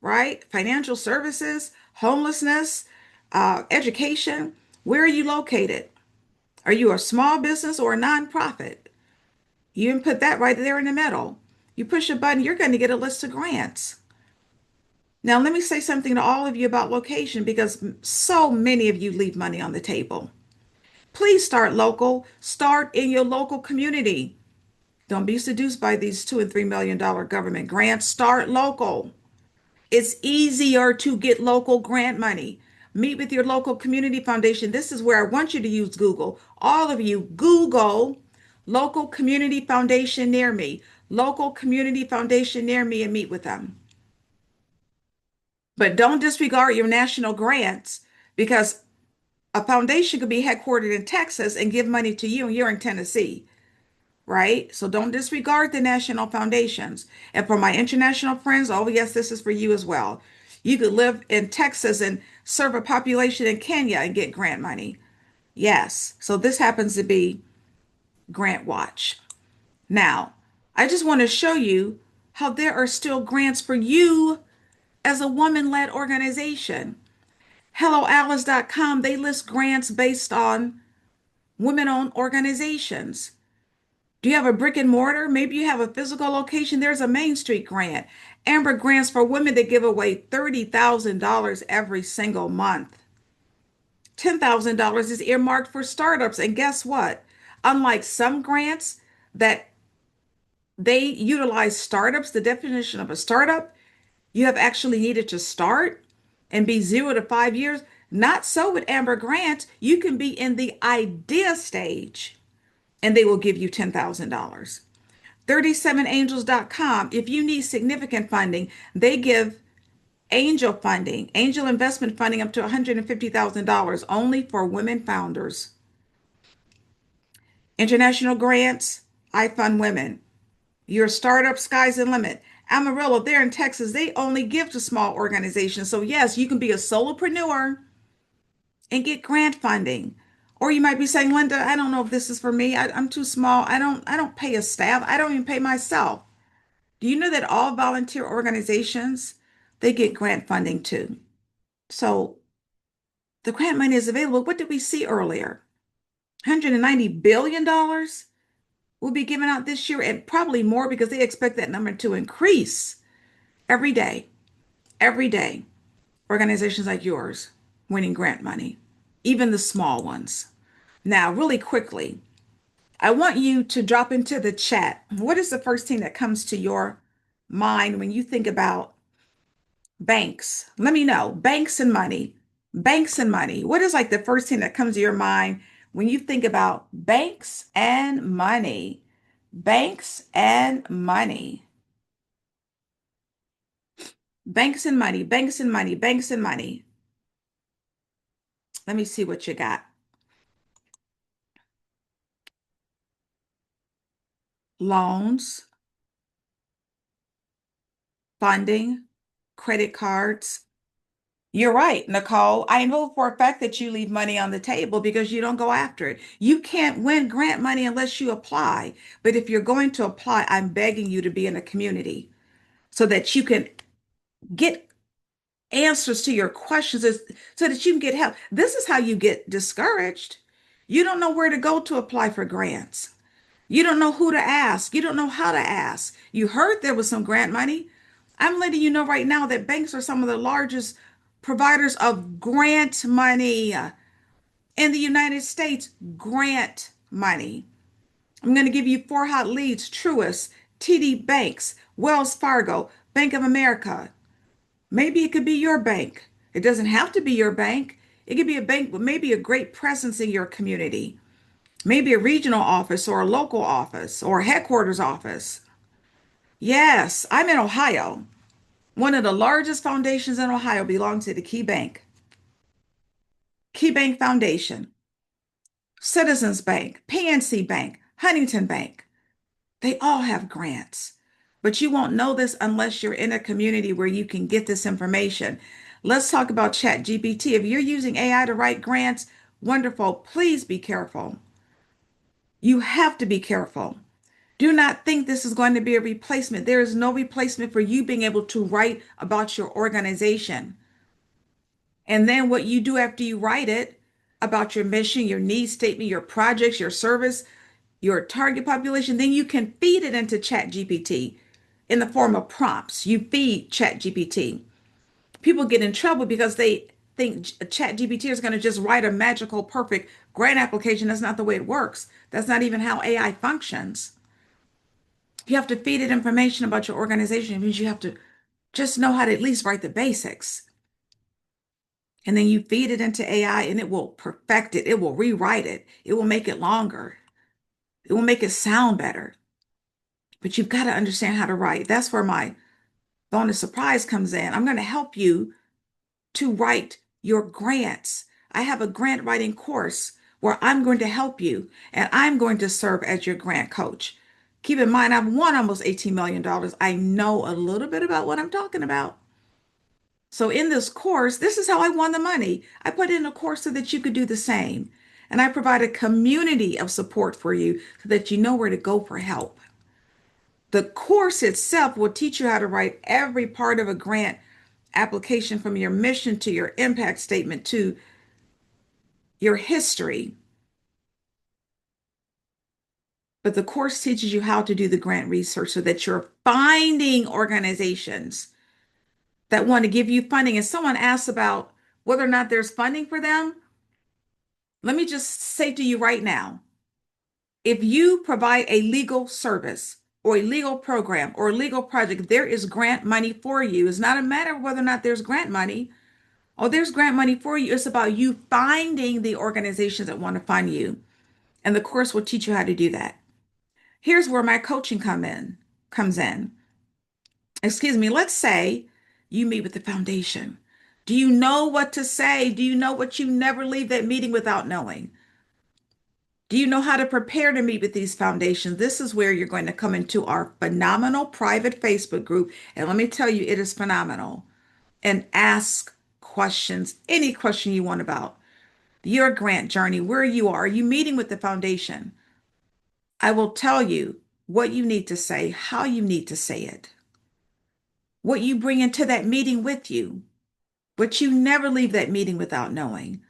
right? Financial services, homelessness, education. Where are you located? Are you a small business or a nonprofit? You input that right there in the middle. You push a button, you're going to get a list of grants. Now, let me say something to all of you about location because so many of you leave money on the table. Please start local. Start in your local community. Don't be seduced by these $2 and $3 million government grants. Start local. It's easier to get local grant money. Meet with your local community foundation. This is where I want you to use Google. All of you, Google local community foundation near me, local community foundation near me, and meet with them. But don't disregard your national grants because a foundation could be headquartered in Texas and give money to you and you're in Tennessee, right? So don't disregard the national foundations. And for my international friends, oh yes, this is for you as well. You could live in Texas and serve a population in Kenya and get grant money. Yes. So this happens to be Grant Watch. Now, I just want to show you how there are still grants for you as a woman-led organization. HelloAlice.com, they list grants based on women-owned organizations. Do you have a brick and mortar? Maybe you have a physical location. There's a Main Street grant. Amber grants for women that give away $30,000 every single month. $10,000 is earmarked for startups. And guess what? Unlike some grants that they utilize startups, the definition of a startup, you have actually needed to start and be 0 to 5 years. Not so with Amber Grants. You can be in the idea stage and they will give you $10,000. 37angels.com. If you need significant funding, they give angel funding, angel investment funding up to $150,000 only for women founders. International grants, I fund women. Your startup, sky's the limit. Amarillo, they're in Texas. They only give to small organizations. So yes, you can be a solopreneur and get grant funding. Or you might be saying, Linda, I don't know if this is for me. I'm too small. I don't pay a staff. I don't even pay myself. Do you know that all volunteer organizations, they get grant funding too? So the grant money is available. What did we see earlier? $190 billion will be given out this year and probably more because they expect that number to increase every day. Every day, organizations like yours winning grant money, even the small ones. Now, really quickly, I want you to drop into the chat. What is the first thing that comes to your mind when you think about banks? Let me know. Banks and money. Banks and money. What is like the first thing that comes to your mind when you think about banks and money. Banks and money. Banks and money, banks and money, banks and money. Let me see what you got. Loans, funding, credit cards. You're right, Nicole. I know for a fact that you leave money on the table because you don't go after it. You can't win grant money unless you apply. But if you're going to apply, I'm begging you to be in a community so that you can get answers to your questions so that you can get help. This is how you get discouraged. You don't know where to go to apply for grants. You don't know who to ask. You don't know how to ask. You heard there was some grant money. I'm letting you know right now that banks are some of the largest providers of grant money in the United States. Grant money. I'm going to give you four hot leads: Truist, TD Banks, Wells Fargo, Bank of America. Maybe it could be your bank. It doesn't have to be your bank. It could be a bank with maybe a great presence in your community, maybe a regional office or a local office or a headquarters office. Yes, I'm in Ohio. One of the largest foundations in Ohio belongs to the Key Bank, Key Bank Foundation, Citizens Bank, PNC Bank, Huntington Bank. They all have grants. But you won't know this unless you're in a community where you can get this information. Let's talk about ChatGPT. If you're using AI to write grants, wonderful. Please be careful. You have to be careful. Do not think this is going to be a replacement. There is no replacement for you being able to write about your organization. And then what you do after you write it about your mission, your needs statement, your projects, your service, your target population, then you can feed it into ChatGPT in the form of prompts. You feed ChatGPT. People get in trouble because they think ChatGPT is going to just write a magical, perfect grant application. That's not the way it works. That's not even how AI functions. You have to feed it information about your organization. It means you have to just know how to at least write the basics. And then you feed it into AI and it will perfect it. It will rewrite it. It will make it longer. It will make it sound better. But you've got to understand how to write. That's where my bonus surprise comes in. I'm going to help you to write your grants. I have a grant writing course where I'm going to help you and I'm going to serve as your grant coach. Keep in mind, I've won almost $18 million. I know a little bit about what I'm talking about. So in this course, this is how I won the money. I put in a course so that you could do the same. And I provide a community of support for you so that you know where to go for help. The course itself will teach you how to write every part of a grant application from your mission to your impact statement to your history. But the course teaches you how to do the grant research so that you're finding organizations that want to give you funding. And someone asks about whether or not there's funding for them. Let me just say to you right now, if you provide a legal service or a legal program or a legal project, there is grant money for you. It's not a matter of whether or not there's grant money. Oh, there's grant money for you. It's about you finding the organizations that want to fund you. And the course will teach you how to do that. Here's where my coaching comes in. Excuse me, let's say you meet with the foundation. Do you know what to say? Do you know what you never leave that meeting without knowing? Do you know how to prepare to meet with these foundations? This is where you're going to come into our phenomenal private Facebook group. And let me tell you, it is phenomenal. And ask questions, any question you want about your grant journey, where you are you meeting with the foundation? I will tell you what you need to say, how you need to say it, what you bring into that meeting with you, but you never leave that meeting without knowing.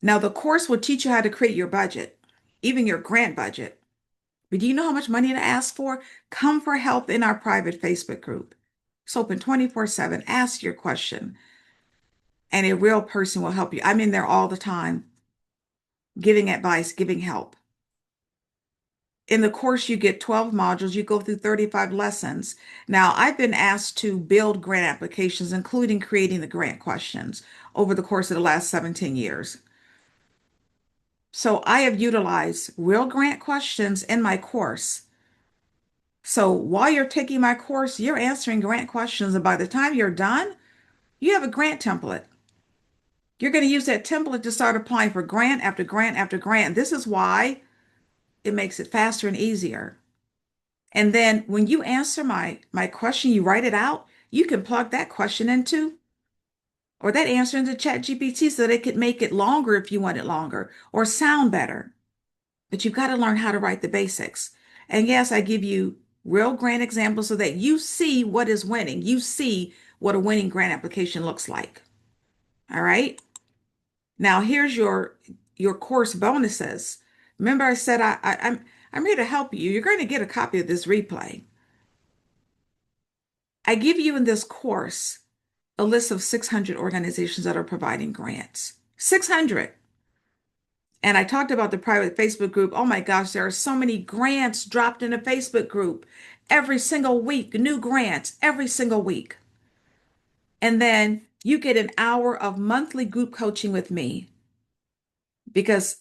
Now, the course will teach you how to create your budget, even your grant budget. But do you know how much money to ask for? Come for help in our private Facebook group. It's open 24/7. Ask your question, and a real person will help you. I'm in there all the time, giving advice, giving help. In the course, you get 12 modules. You go through 35 lessons. Now, I've been asked to build grant applications, including creating the grant questions over the course of the last 17 years. So I have utilized real grant questions in my course. So while you're taking my course, you're answering grant questions. And by the time you're done, you have a grant template. You're going to use that template to start applying for grant after grant after grant. This is why it makes it faster and easier. And then when you answer my question, you write it out, you can plug that question into or that answer into ChatGPT so that it could make it longer if you want it longer or sound better. But you've got to learn how to write the basics. And yes, I give you real grant examples so that you see what is winning. You see what a winning grant application looks like. All right. Now here's your course bonuses. Remember, I said I'm here to help you. You're going to get a copy of this replay. I give you in this course a list of 600 organizations that are providing grants. 600. And I talked about the private Facebook group. Oh my gosh, there are so many grants dropped in a Facebook group every single week, new grants every single week. And then you get an hour of monthly group coaching with me because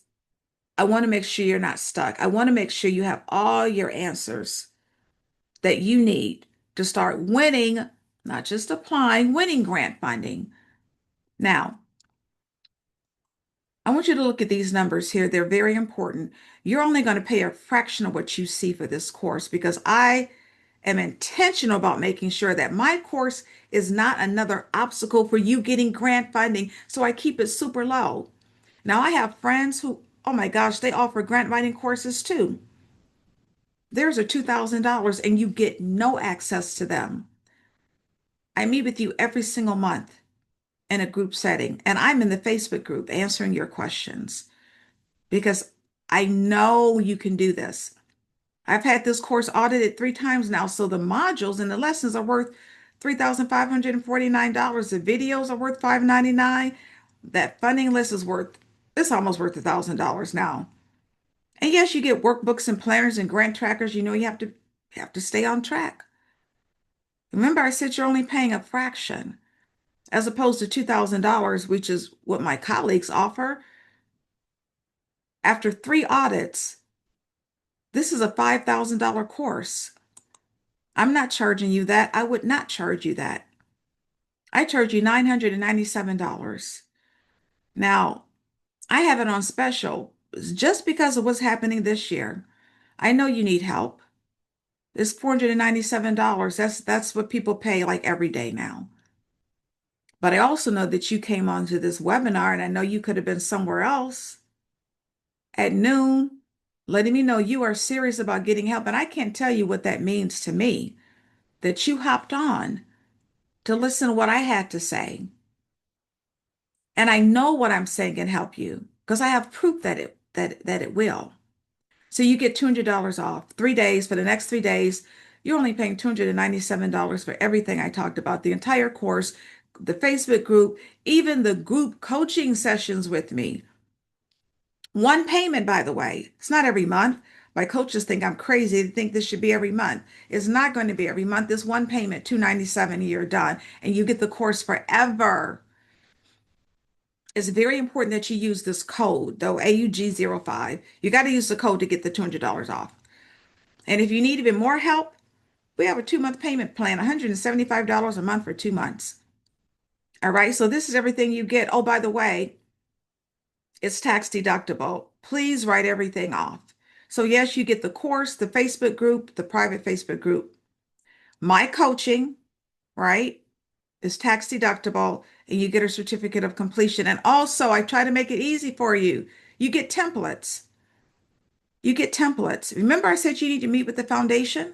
I want to make sure you're not stuck. I want to make sure you have all your answers that you need to start winning, not just applying, winning grant funding. Now, I want you to look at these numbers here. They're very important. You're only going to pay a fraction of what you see for this course because I am intentional about making sure that my course is not another obstacle for you getting grant funding. So I keep it super low. Now, I have friends who, oh my gosh, they offer grant writing courses too. Theirs are $2,000 and you get no access to them. I meet with you every single month in a group setting, and I'm in the Facebook group answering your questions because I know you can do this. I've had this course audited 3 times now, so the modules and the lessons are worth $3,549. The videos are worth $599. That funding list is worth, it's almost worth $1,000 now. And yes, you get workbooks and planners and grant trackers. You know you have to stay on track. Remember, I said you're only paying a fraction as opposed to $2,000, which is what my colleagues offer. After 3 audits, this is a $5,000 course. I'm not charging you that. I would not charge you that. I charge you $997. Now, I have it on special just because of what's happening this year. I know you need help. It's $497. That's what people pay like every day now. But I also know that you came onto this webinar and I know you could have been somewhere else at noon, letting me know you are serious about getting help. And I can't tell you what that means to me, that you hopped on to listen to what I had to say. And I know what I'm saying can help you because I have proof that it will. So you get $200 off 3 days. For the next 3 days, you're only paying $297 for everything I talked about, the entire course, the Facebook group, even the group coaching sessions with me. One payment, by the way. It's not every month. My coaches think I'm crazy. They think this should be every month. It's not going to be every month. This one payment, $297, you're done, and you get the course forever. It's very important that you use this code, though, AUG05. You got to use the code to get the $200 off. And if you need even more help, we have a 2-month payment plan, $175 a month for 2 months. All right, so this is everything you get. Oh, by the way, it's tax deductible. Please write everything off. So yes, you get the course, the Facebook group, the private Facebook group. My coaching, right, is tax deductible and you get a certificate of completion. And also, I try to make it easy for you. You get templates. You get templates. Remember I said you need to meet with the foundation?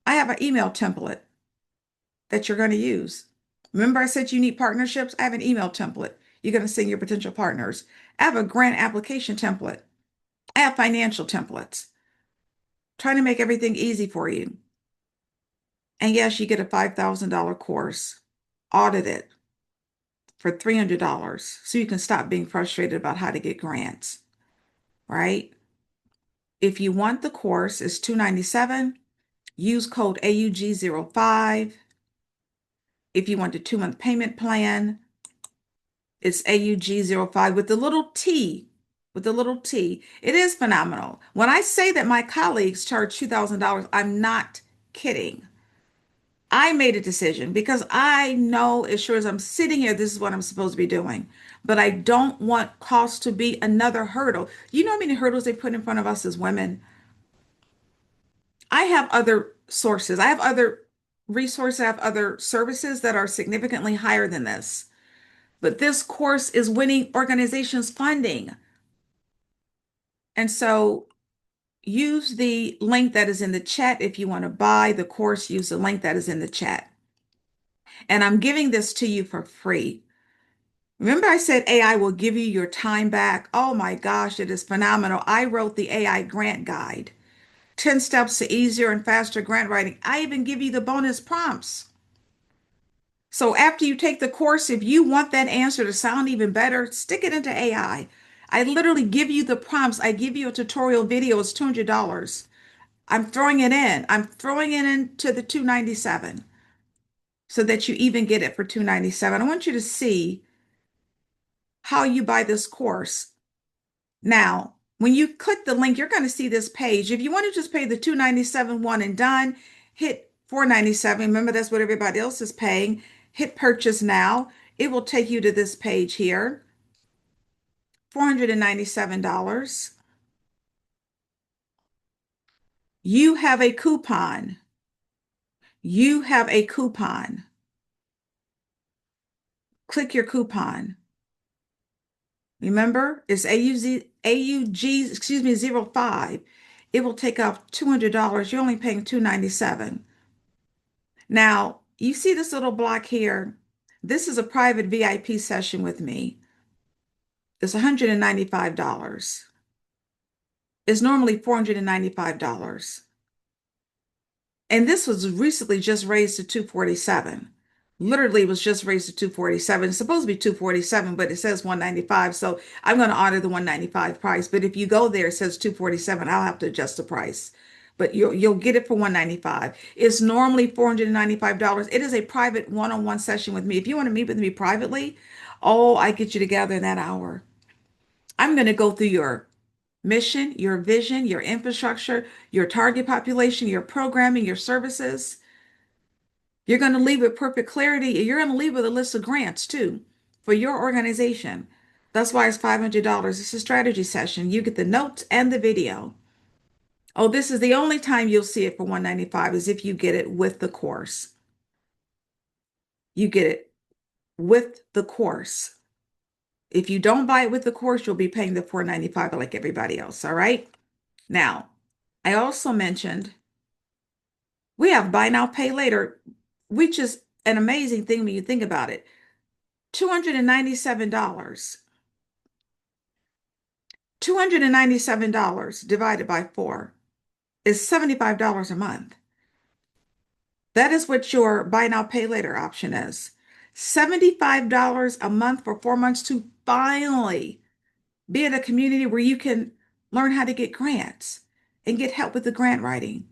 I have an email template that you're going to use. Remember I said you need partnerships? I have an email template. You're going to send your potential partners. I have a grant application template. I have financial templates. Trying to make everything easy for you. And yes, you get a $5,000 course audited for $300 so you can stop being frustrated about how to get grants, right? If you want the course, it's $297. Use code AUG05. If you want the 2-month payment plan, it's AUG05 with the little T with a little T. It is phenomenal. When I say that my colleagues charge $2,000, I'm not kidding. I made a decision because I know as sure as I'm sitting here, this is what I'm supposed to be doing. But I don't want cost to be another hurdle. You know how many hurdles they put in front of us as women? I have other sources. I have other resources. I have other services that are significantly higher than this. But this course is winning organizations funding. And so use the link that is in the chat. If you want to buy the course, use the link that is in the chat. And I'm giving this to you for free. Remember, I said AI will give you your time back. Oh my gosh, it is phenomenal. I wrote the AI grant guide, 10 steps to easier and faster grant writing. I even give you the bonus prompts. So after you take the course, if you want that answer to sound even better, stick it into AI. I literally give you the prompts. I give you a tutorial video. It's $200. I'm throwing it in. I'm throwing it into the 297 so that you even get it for 297. I want you to see how you buy this course. Now, when you click the link, you're going to see this page. If you want to just pay the 297 one and done, hit 497. Remember, that's what everybody else is paying. Hit purchase now. It will take you to this page here. $497. You have a coupon. You have a coupon. Click your coupon. Remember, it's AUG, excuse me, 05. It will take off $200. You're only paying $297. Now, you see this little block here. This is a private VIP session with me. It's $195. It's normally $495. And this was recently just raised to 247. Literally, it was just raised to 247. It's supposed to be 247, but it says 195. So I'm going to honor the 195 price. But if you go there, it says 247. I'll have to adjust the price. But you'll get it for 195. It's normally $495. It is a private one-on-one session with me. If you want to meet with me privately, oh, I get you together in that hour. I'm going to go through your mission, your vision, your infrastructure, your target population, your programming, your services. You're going to leave with perfect clarity. You're going to leave with a list of grants too for your organization. That's why it's $500. It's a strategy session. You get the notes and the video. Oh, this is the only time you'll see it for 195 is if you get it with the course. You get it with the course. If you don't buy it with the course, you'll be paying the 495 like everybody else. All right. Now, I also mentioned we have buy now, pay later, which is an amazing thing when you think about it. $297. $297 divided by 4 is $75 a month. That is what your buy now, pay later option is. $75 a month for 4 months to finally be in a community where you can learn how to get grants and get help with the grant writing.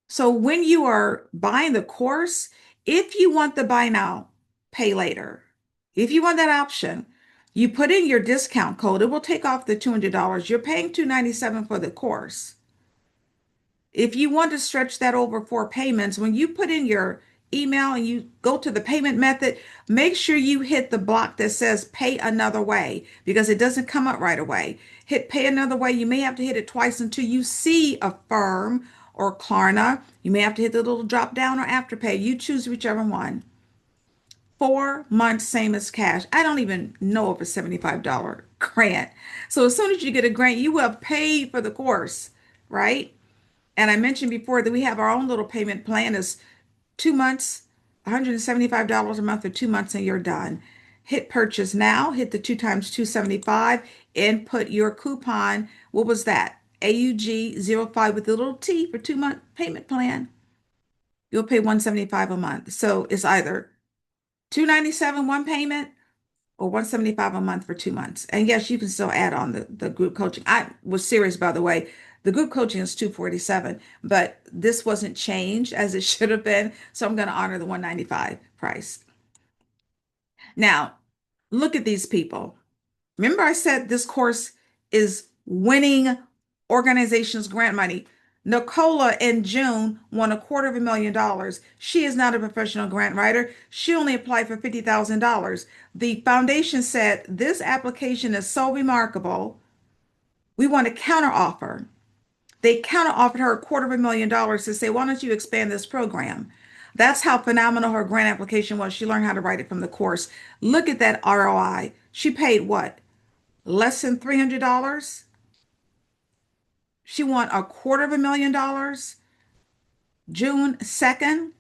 So when you are buying the course, if you want the buy now, pay later, if you want that option, you put in your discount code. It will take off the $200. You're paying $297 for the course. If you want to stretch that over 4 payments, when you put in your email and you go to the payment method, make sure you hit the block that says pay another way because it doesn't come up right away. Hit pay another way. You may have to hit it twice until you see Affirm or Klarna. You may have to hit the little drop down or Afterpay. You choose whichever one. 4 months, same as cash. I don't even know of a $75 grant. So as soon as you get a grant, you will have paid for the course, right? And I mentioned before that we have our own little payment plan is 2 months, $175 a month for 2 months, and you're done. Hit purchase now, hit the 2 times 275, and put your coupon. What was that? AUG05 with a little T for 2 month payment plan. You'll pay 175 a month. So it's either 297 one payment or 175 a month for 2 months. And yes, you can still add on the group coaching. I was serious, by the way. The group coaching is 247, but this wasn't changed as it should have been. So I'm going to honor the 195 price. Now, look at these people. Remember, I said this course is winning organizations grant money. Nicola in June won $250,000. She is not a professional grant writer. She only applied for $50,000. The foundation said this application is so remarkable. We want a counteroffer. They counteroffered her $250,000 to say, why don't you expand this program? That's how phenomenal her grant application was. She learned how to write it from the course. Look at that ROI. She paid what? Less than $300. She won $250,000. June 2nd,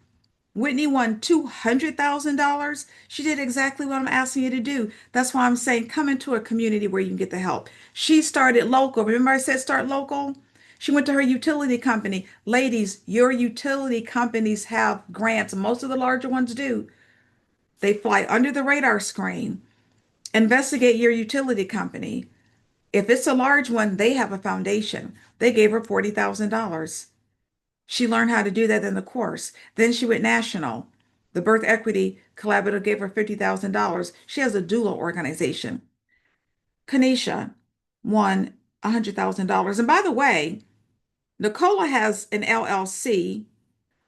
Whitney won $200,000. She did exactly what I'm asking you to do. That's why I'm saying come into a community where you can get the help. She started local. Remember I said start local? She went to her utility company. Ladies, your utility companies have grants. Most of the larger ones do. They fly under the radar screen. Investigate your utility company. If it's a large one, they have a foundation. They gave her $40,000. She learned how to do that in the course. Then she went national. The Birth Equity Collaborative gave her $50,000. She has a doula organization. Kanisha won $100,000. And by the way, Nicola has an LLC.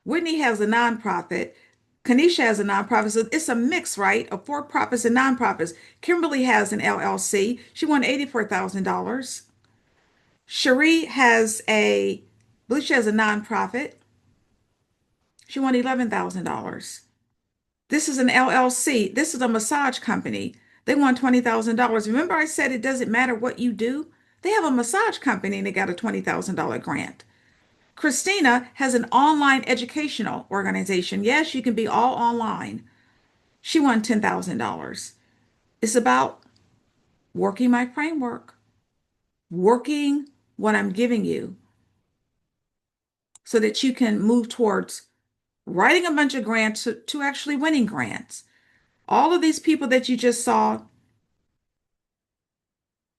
Whitney has a nonprofit. Kanisha has a nonprofit. So it's a mix, right, of for-profits and nonprofits. Kimberly has an LLC. She won $84,000. Cherie has I believe she has a nonprofit. She won $11,000. This is an LLC. This is a massage company. They won $20,000. Remember, I said it doesn't matter what you do? They have a massage company and they got a $20,000 grant. Christina has an online educational organization. Yes, you can be all online. She won $10,000. It's about working my framework, working what I'm giving you so that you can move towards writing a bunch of grants to actually winning grants. All of these people that you just saw,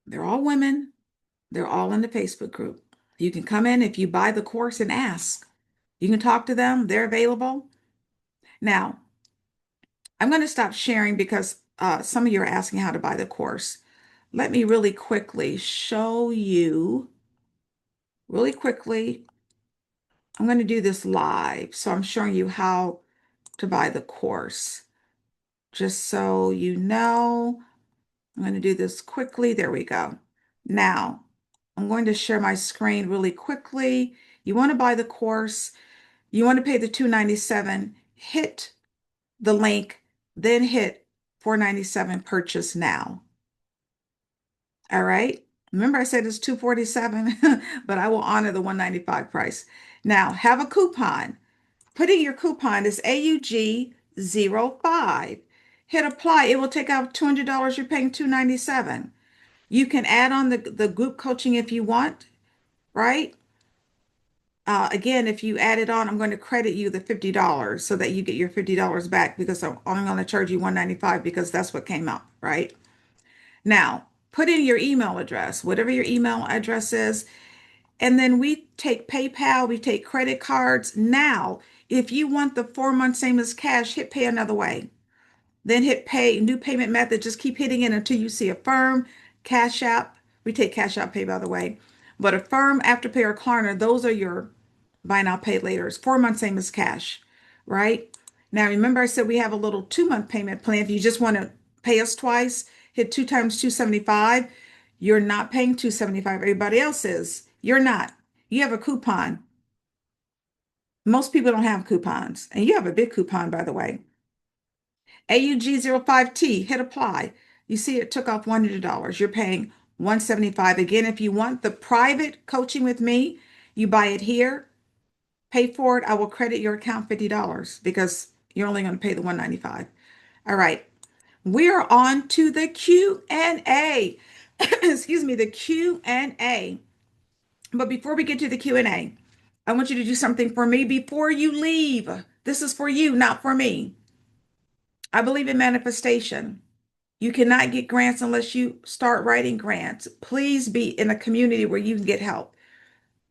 they're all women. They're all in the Facebook group. You can come in if you buy the course and ask. You can talk to them. They're available. Now, I'm going to stop sharing because some of you are asking how to buy the course. Let me really quickly show you, really quickly. I'm going to do this live. So I'm showing you how to buy the course. Just so you know, I'm going to do this quickly. There we go. Now, I'm going to share my screen really quickly. You want to buy the course. You want to pay the $297. Hit the link, then hit $497 purchase now. All right. Remember I said it's $247, but I will honor the $195 price. Now, have a coupon. Put in your coupon is AUG05. Hit apply. It will take out $200. You're paying $297. You can add on the group coaching if you want, right? Again, if you add it on, I'm going to credit you the $50 so that you get your $50 back because I'm only going to charge you $195 because that's what came out, right? Now, put in your email address, whatever your email address is, and then we take PayPal, we take credit cards. Now, if you want the 4 months same as cash, hit pay another way. Then hit pay, new payment method. Just keep hitting it until you see Affirm, Cash App. We take Cash App Pay, by the way. But Affirm, Afterpay, or Klarna, those are your buy now, pay later. It's 4 months same as cash, right? Now, remember I said we have a little 2 month payment plan. If you just want to pay us twice, hit 2 times 275. You're not paying 275. Everybody else is. You're not. You have a coupon. Most people don't have coupons. And you have a big coupon, by the way. AUG05T, hit apply. You see it took off $100. You're paying $175. Again, if you want the private coaching with me, you buy it here, pay for it. I will credit your account $50 because you're only going to pay the $195. All right. We are on to the Q&A. Excuse me, the Q&A. But before we get to the Q&A, I want you to do something for me before you leave. This is for you, not for me. I believe in manifestation. You cannot get grants unless you start writing grants. Please be in a community where you can get help.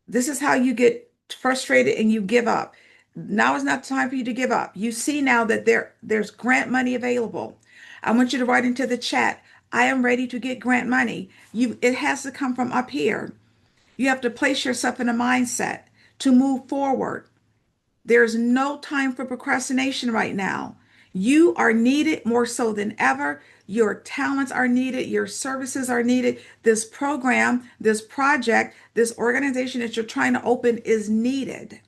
This is how you get frustrated and you give up. Now is not the time for you to give up. You see now that there's grant money available. I want you to write into the chat. I am ready to get grant money. It has to come from up here. You have to place yourself in a mindset to move forward. There's no time for procrastination right now. You are needed more so than ever. Your talents are needed. Your services are needed. This program, this project, this organization that you're trying to open is needed.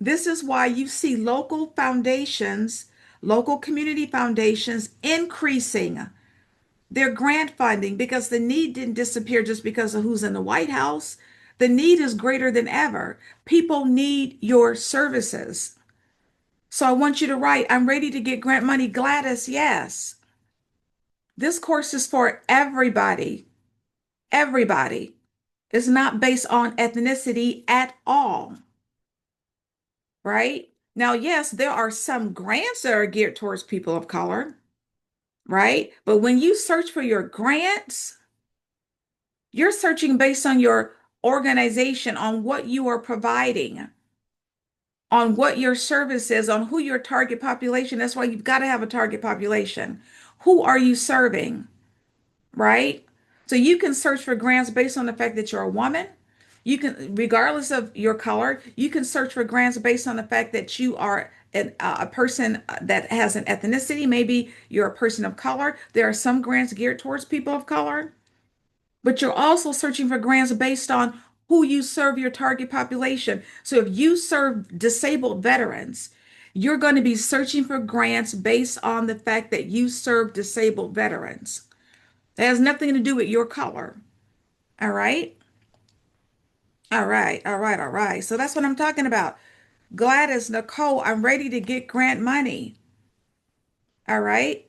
This is why you see local foundations, local community foundations increasing their grant funding because the need didn't disappear just because of who's in the White House. The need is greater than ever. People need your services. So I want you to write, I'm ready to get grant money. Gladys, yes. This course is for everybody. Everybody. It's not based on ethnicity at all, right? Now, yes, there are some grants that are geared towards people of color, right? But when you search for your grants, you're searching based on your organization, on what you are providing, on what your service is, on who your target population. That's why you've got to have a target population. Who are you serving, right? So you can search for grants based on the fact that you're a woman. You can, regardless of your color, you can search for grants based on the fact that you are a person that has an ethnicity. Maybe you're a person of color. There are some grants geared towards people of color, but you're also searching for grants based on who you serve your target population. So if you serve disabled veterans, you're going to be searching for grants based on the fact that you serve disabled veterans. It has nothing to do with your color. All right. All right. All right. All right. So that's what I'm talking about. Gladys, Nicole, I'm ready to get grant money. All right.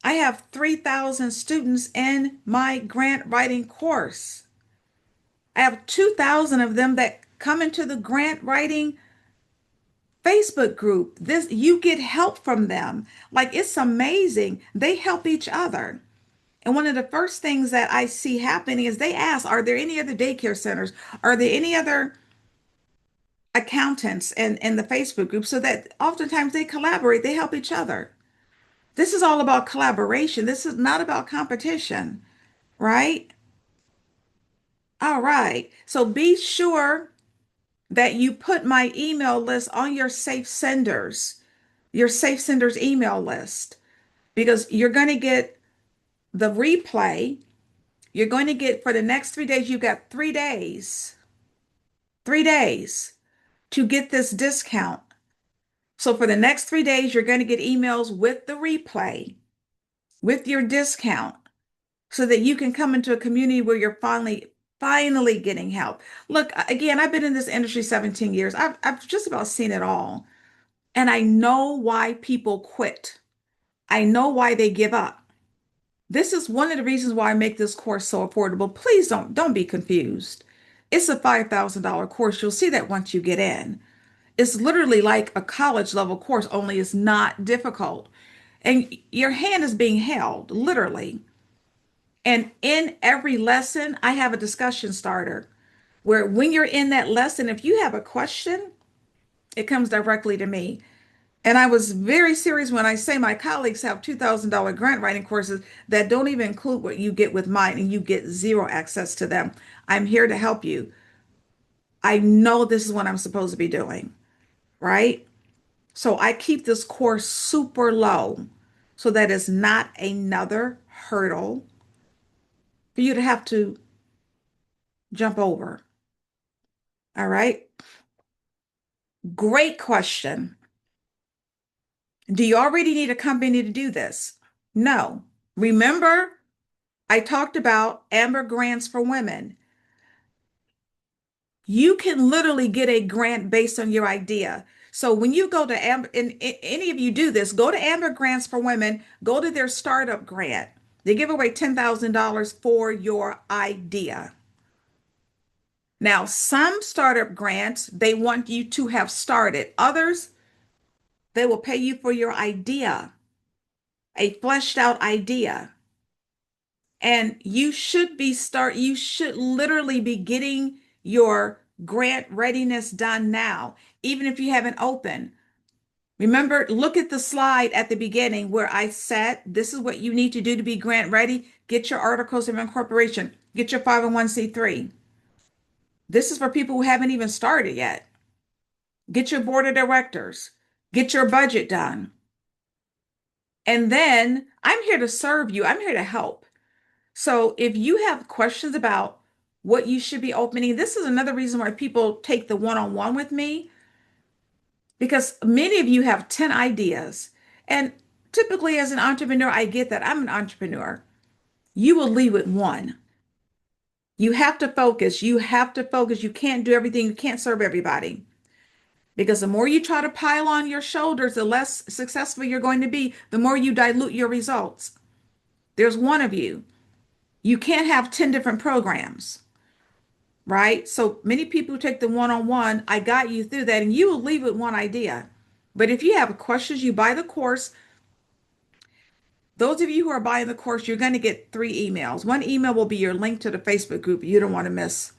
I have 3,000 students in my grant writing course. I have 2,000 of them that come into the grant writing Facebook group. This, you get help from them. Like, it's amazing. They help each other. And one of the first things that I see happening is they ask, are there any other daycare centers? Are there any other accountants in the Facebook group? So that oftentimes they collaborate, they help each other. This is all about collaboration. This is not about competition, right? All right. So be sure that you put my email list on your safe senders email list, because you're going to get the replay. You're going to get, for the next 3 days, you've got 3 days, 3 days to get this discount. So for the next 3 days, you're going to get emails with the replay, with your discount, so that you can come into a community where you're finally getting help. Look, again, I've been in this industry 17 years. I've just about seen it all. And I know why people quit. I know why they give up. This is one of the reasons why I make this course so affordable. Please don't be confused. It's a $5,000 course. You'll see that once you get in. It's literally like a college level course, only it's not difficult. And your hand is being held, literally. And in every lesson, I have a discussion starter where when you're in that lesson, if you have a question, it comes directly to me. And I was very serious when I say my colleagues have $2,000 grant writing courses that don't even include what you get with mine, and you get zero access to them. I'm here to help you. I know this is what I'm supposed to be doing, right? So I keep this course super low so that it's not another hurdle for you to have to jump over. All right. Great question. Do you already need a company to do this? No. Remember, I talked about Amber Grants for Women. You can literally get a grant based on your idea. So when you go to Amber, and any of you do this, go to Amber Grants for Women, go to their startup grant. They give away $10,000 for your idea. Now, some startup grants, they want you to have started. Others, they will pay you for your idea, a fleshed out idea. And you should literally be getting your grant readiness done now, even if you haven't opened. Remember, look at the slide at the beginning where I said this is what you need to do to be grant ready. Get your articles of incorporation, get your 501(c)(3). This is for people who haven't even started yet. Get your board of directors, get your budget done. And then I'm here to serve you, I'm here to help. So if you have questions about what you should be opening, this is another reason why people take the one-on-one with me, because many of you have 10 ideas. And typically, as an entrepreneur, I get that I'm an entrepreneur. You will lead with one. You have to focus. You have to focus. You can't do everything. You can't serve everybody. Because the more you try to pile on your shoulders, the less successful you're going to be, the more you dilute your results. There's one of you. You can't have 10 different programs, right? So many people who take the one-on-one, I got you through that, and you will leave with one idea. But if you have questions, you buy the course. Those of you who are buying the course, you're going to get 3 emails. One email will be your link to the Facebook group. You don't want to miss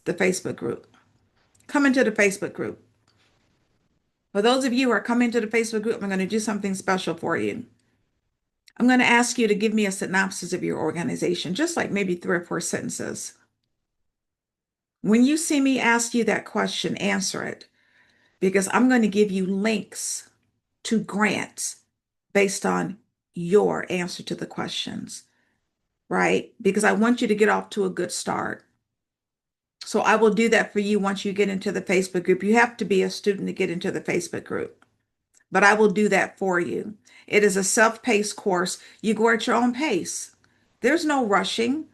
the Facebook group. Come into the Facebook group. For those of you who are coming to the Facebook group, I'm going to do something special for you. I'm going to ask you to give me a synopsis of your organization, just like maybe 3 or 4 sentences. When you see me ask you that question, answer it, because I'm going to give you links to grants based on your answer to the questions, right? Because I want you to get off to a good start. So I will do that for you once you get into the Facebook group. You have to be a student to get into the Facebook group, but I will do that for you. It is a self-paced course. You go at your own pace. There's no rushing.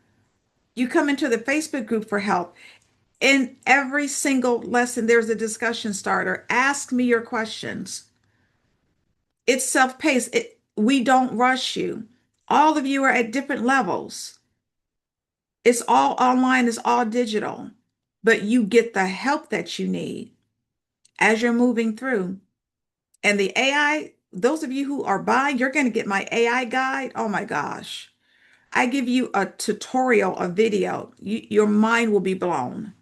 You come into the Facebook group for help. In every single lesson, there's a discussion starter. Ask me your questions. It's self-paced. We don't rush you. All of you are at different levels. It's all online, it's all digital, but you get the help that you need as you're moving through. And the AI, those of you who are buying, you're going to get my AI guide. Oh my gosh. I give you a tutorial, a video. Your mind will be blown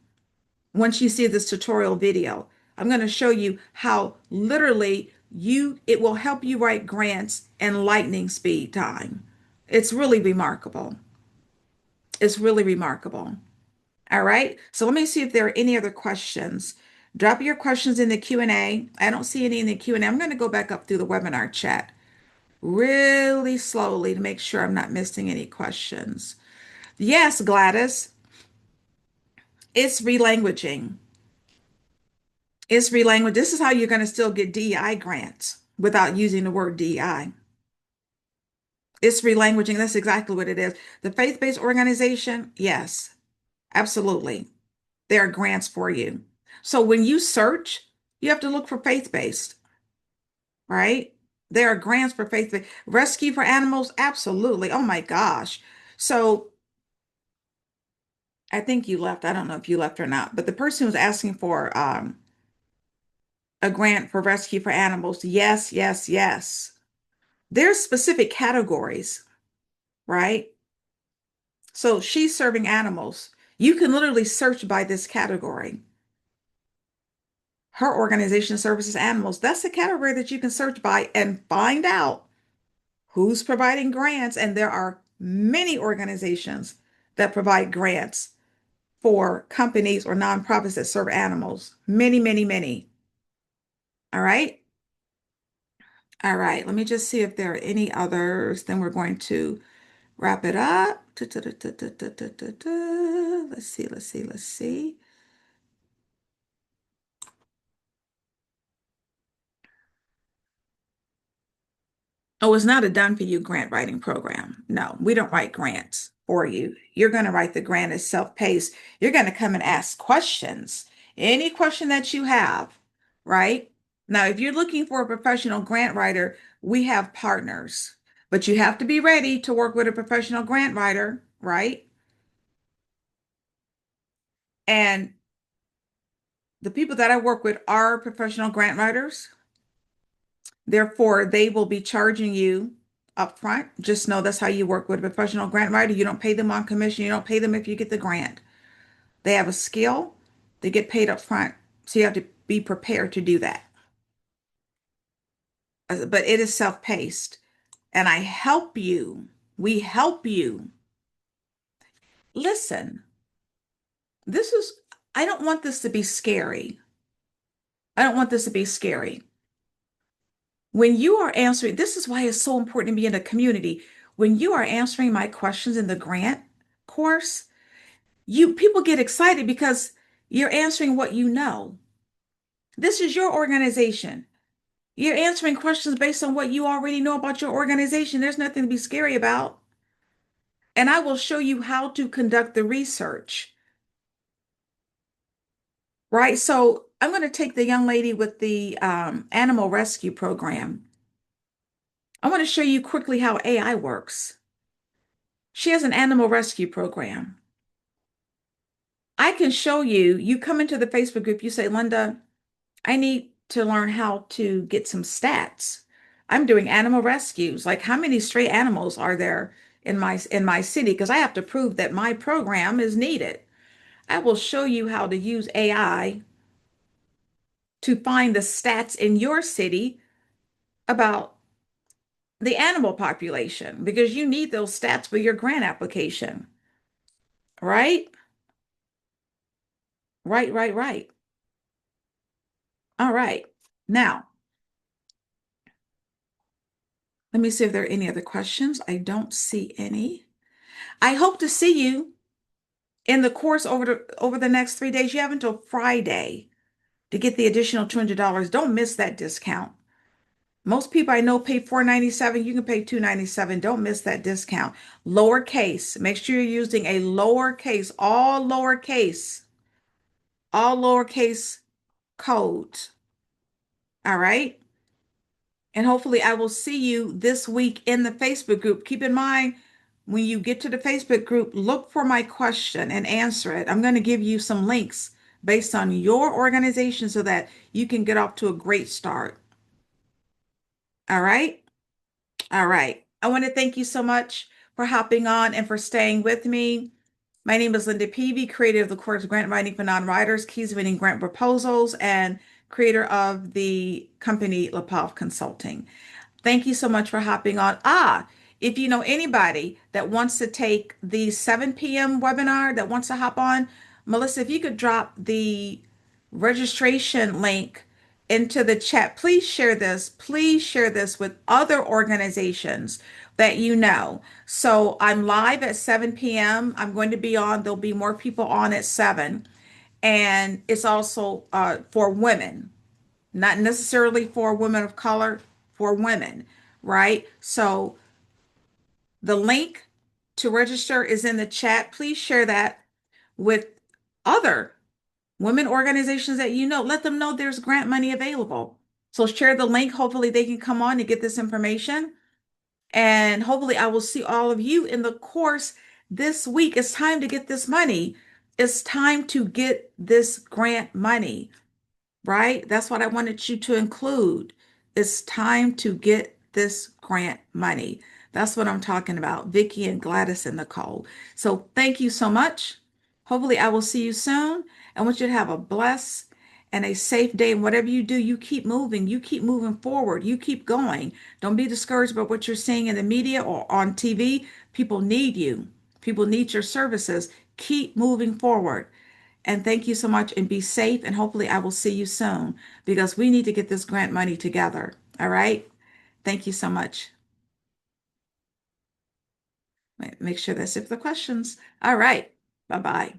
once you see this tutorial video. I'm going to show you how literally it will help you write grants in lightning speed time. It's really remarkable. It's really remarkable. All right. So let me see if there are any other questions. Drop your questions in the Q&A. I don't see any in the Q&A. I'm going to go back up through the webinar chat really slowly to make sure I'm not missing any questions. Yes, Gladys, it's relanguaging. It's relanguage. This is how you're going to still get DEI grants without using the word DEI. It's relanguaging. That's exactly what it is. The faith-based organization, yes, absolutely. There are grants for you. So when you search, you have to look for faith-based, right? There are grants for faith-based. Rescue for animals, absolutely. Oh my gosh. So I think you left. I don't know if you left or not, but the person who's asking for a grant for rescue for animals, yes, yes, yes. There's specific categories, right? So she's serving animals. You can literally search by this category. Her organization services animals. That's a category that you can search by and find out who's providing grants. And there are many organizations that provide grants for companies or nonprofits that serve animals. Many, many, many. All right. All right. Let me just see if there are any others. Then we're going to wrap it up. Let's see, let's see, let's see. Oh, it's not a done for you grant writing program. No, we don't write grants for you. You're going to write the grant as self-paced. You're going to come and ask questions. Any question that you have, right? Now, if you're looking for a professional grant writer, we have partners, but you have to be ready to work with a professional grant writer, right? And the people that I work with are professional grant writers. Therefore, they will be charging you upfront. Just know that's how you work with a professional grant writer. You don't pay them on commission. You don't pay them if you get the grant. They have a skill. They get paid upfront. So you have to be prepared to do that. but it is self-paced. And I help you. We help you. Listen, this is, I don't want this to be scary. I don't want this to be scary. When you are answering, this is why it's so important to be in a community. When you are answering my questions in the grant course, you people get excited because you're answering what you know. This is your organization. You're answering questions based on what you already know about your organization. There's nothing to be scary about. And I will show you how to conduct the research, right? So I'm going to take the young lady with the animal rescue program. I want to show you quickly how AI works. She has an animal rescue program. I can show you, you come into the Facebook group, you say, Linda, I need to learn how to get some stats. I'm doing animal rescues. Like how many stray animals are there in my city? Because I have to prove that my program is needed. I will show you how to use AI to find the stats in your city about the animal population because you need those stats for your grant application, right? Right. All right. Now, let me see if there are any other questions. I don't see any. I hope to see you in the course over the next 3 days. You have until Friday to get the additional $200. Don't miss that discount. Most people I know pay $497. You can pay $297. Don't miss that discount. Lowercase. Make sure you're using a lowercase, all lowercase codes. All right. And hopefully I will see you this week in the Facebook group. Keep in mind, when you get to the Facebook group, look for my question and answer it. I'm going to give you some links based on your organization so that you can get off to a great start. All right. All right. I want to thank you so much for hopping on and for staying with me. My name is Linda Peavy, creator of the course Grant Writing for Non-Writers, Keys to Winning Grant Proposals, and creator of the company LaPav Consulting. Thank you so much for hopping on. If you know anybody that wants to take the 7 p.m. webinar that wants to hop on, Melissa, if you could drop the registration link into the chat, please share this. Please share this with other organizations that you know. So I'm live at 7 p.m. I'm going to be on. There'll be more people on at 7. And it's also for women, not necessarily for women of color, for women, right? So the link to register is in the chat. Please share that with other women organizations that you know. Let them know there's grant money available. So share the link. Hopefully they can come on and get this information. And hopefully I will see all of you in the course this week. It's time to get this money. It's time to get this grant money, right? That's what I wanted you to include. It's time to get this grant money. That's what I'm talking about, Vicky and Gladys and Nicole. So thank you so much. Hopefully I will see you soon. I want you to have a blessed and a safe day. And whatever you do, you keep moving forward, you keep going. Don't be discouraged by what you're seeing in the media or on TV. People need you. People need your services. Keep moving forward. And thank you so much and be safe. And hopefully I will see you soon because we need to get this grant money together. All right. Thank you so much. Make sure that's it for the questions. All right. Bye-bye.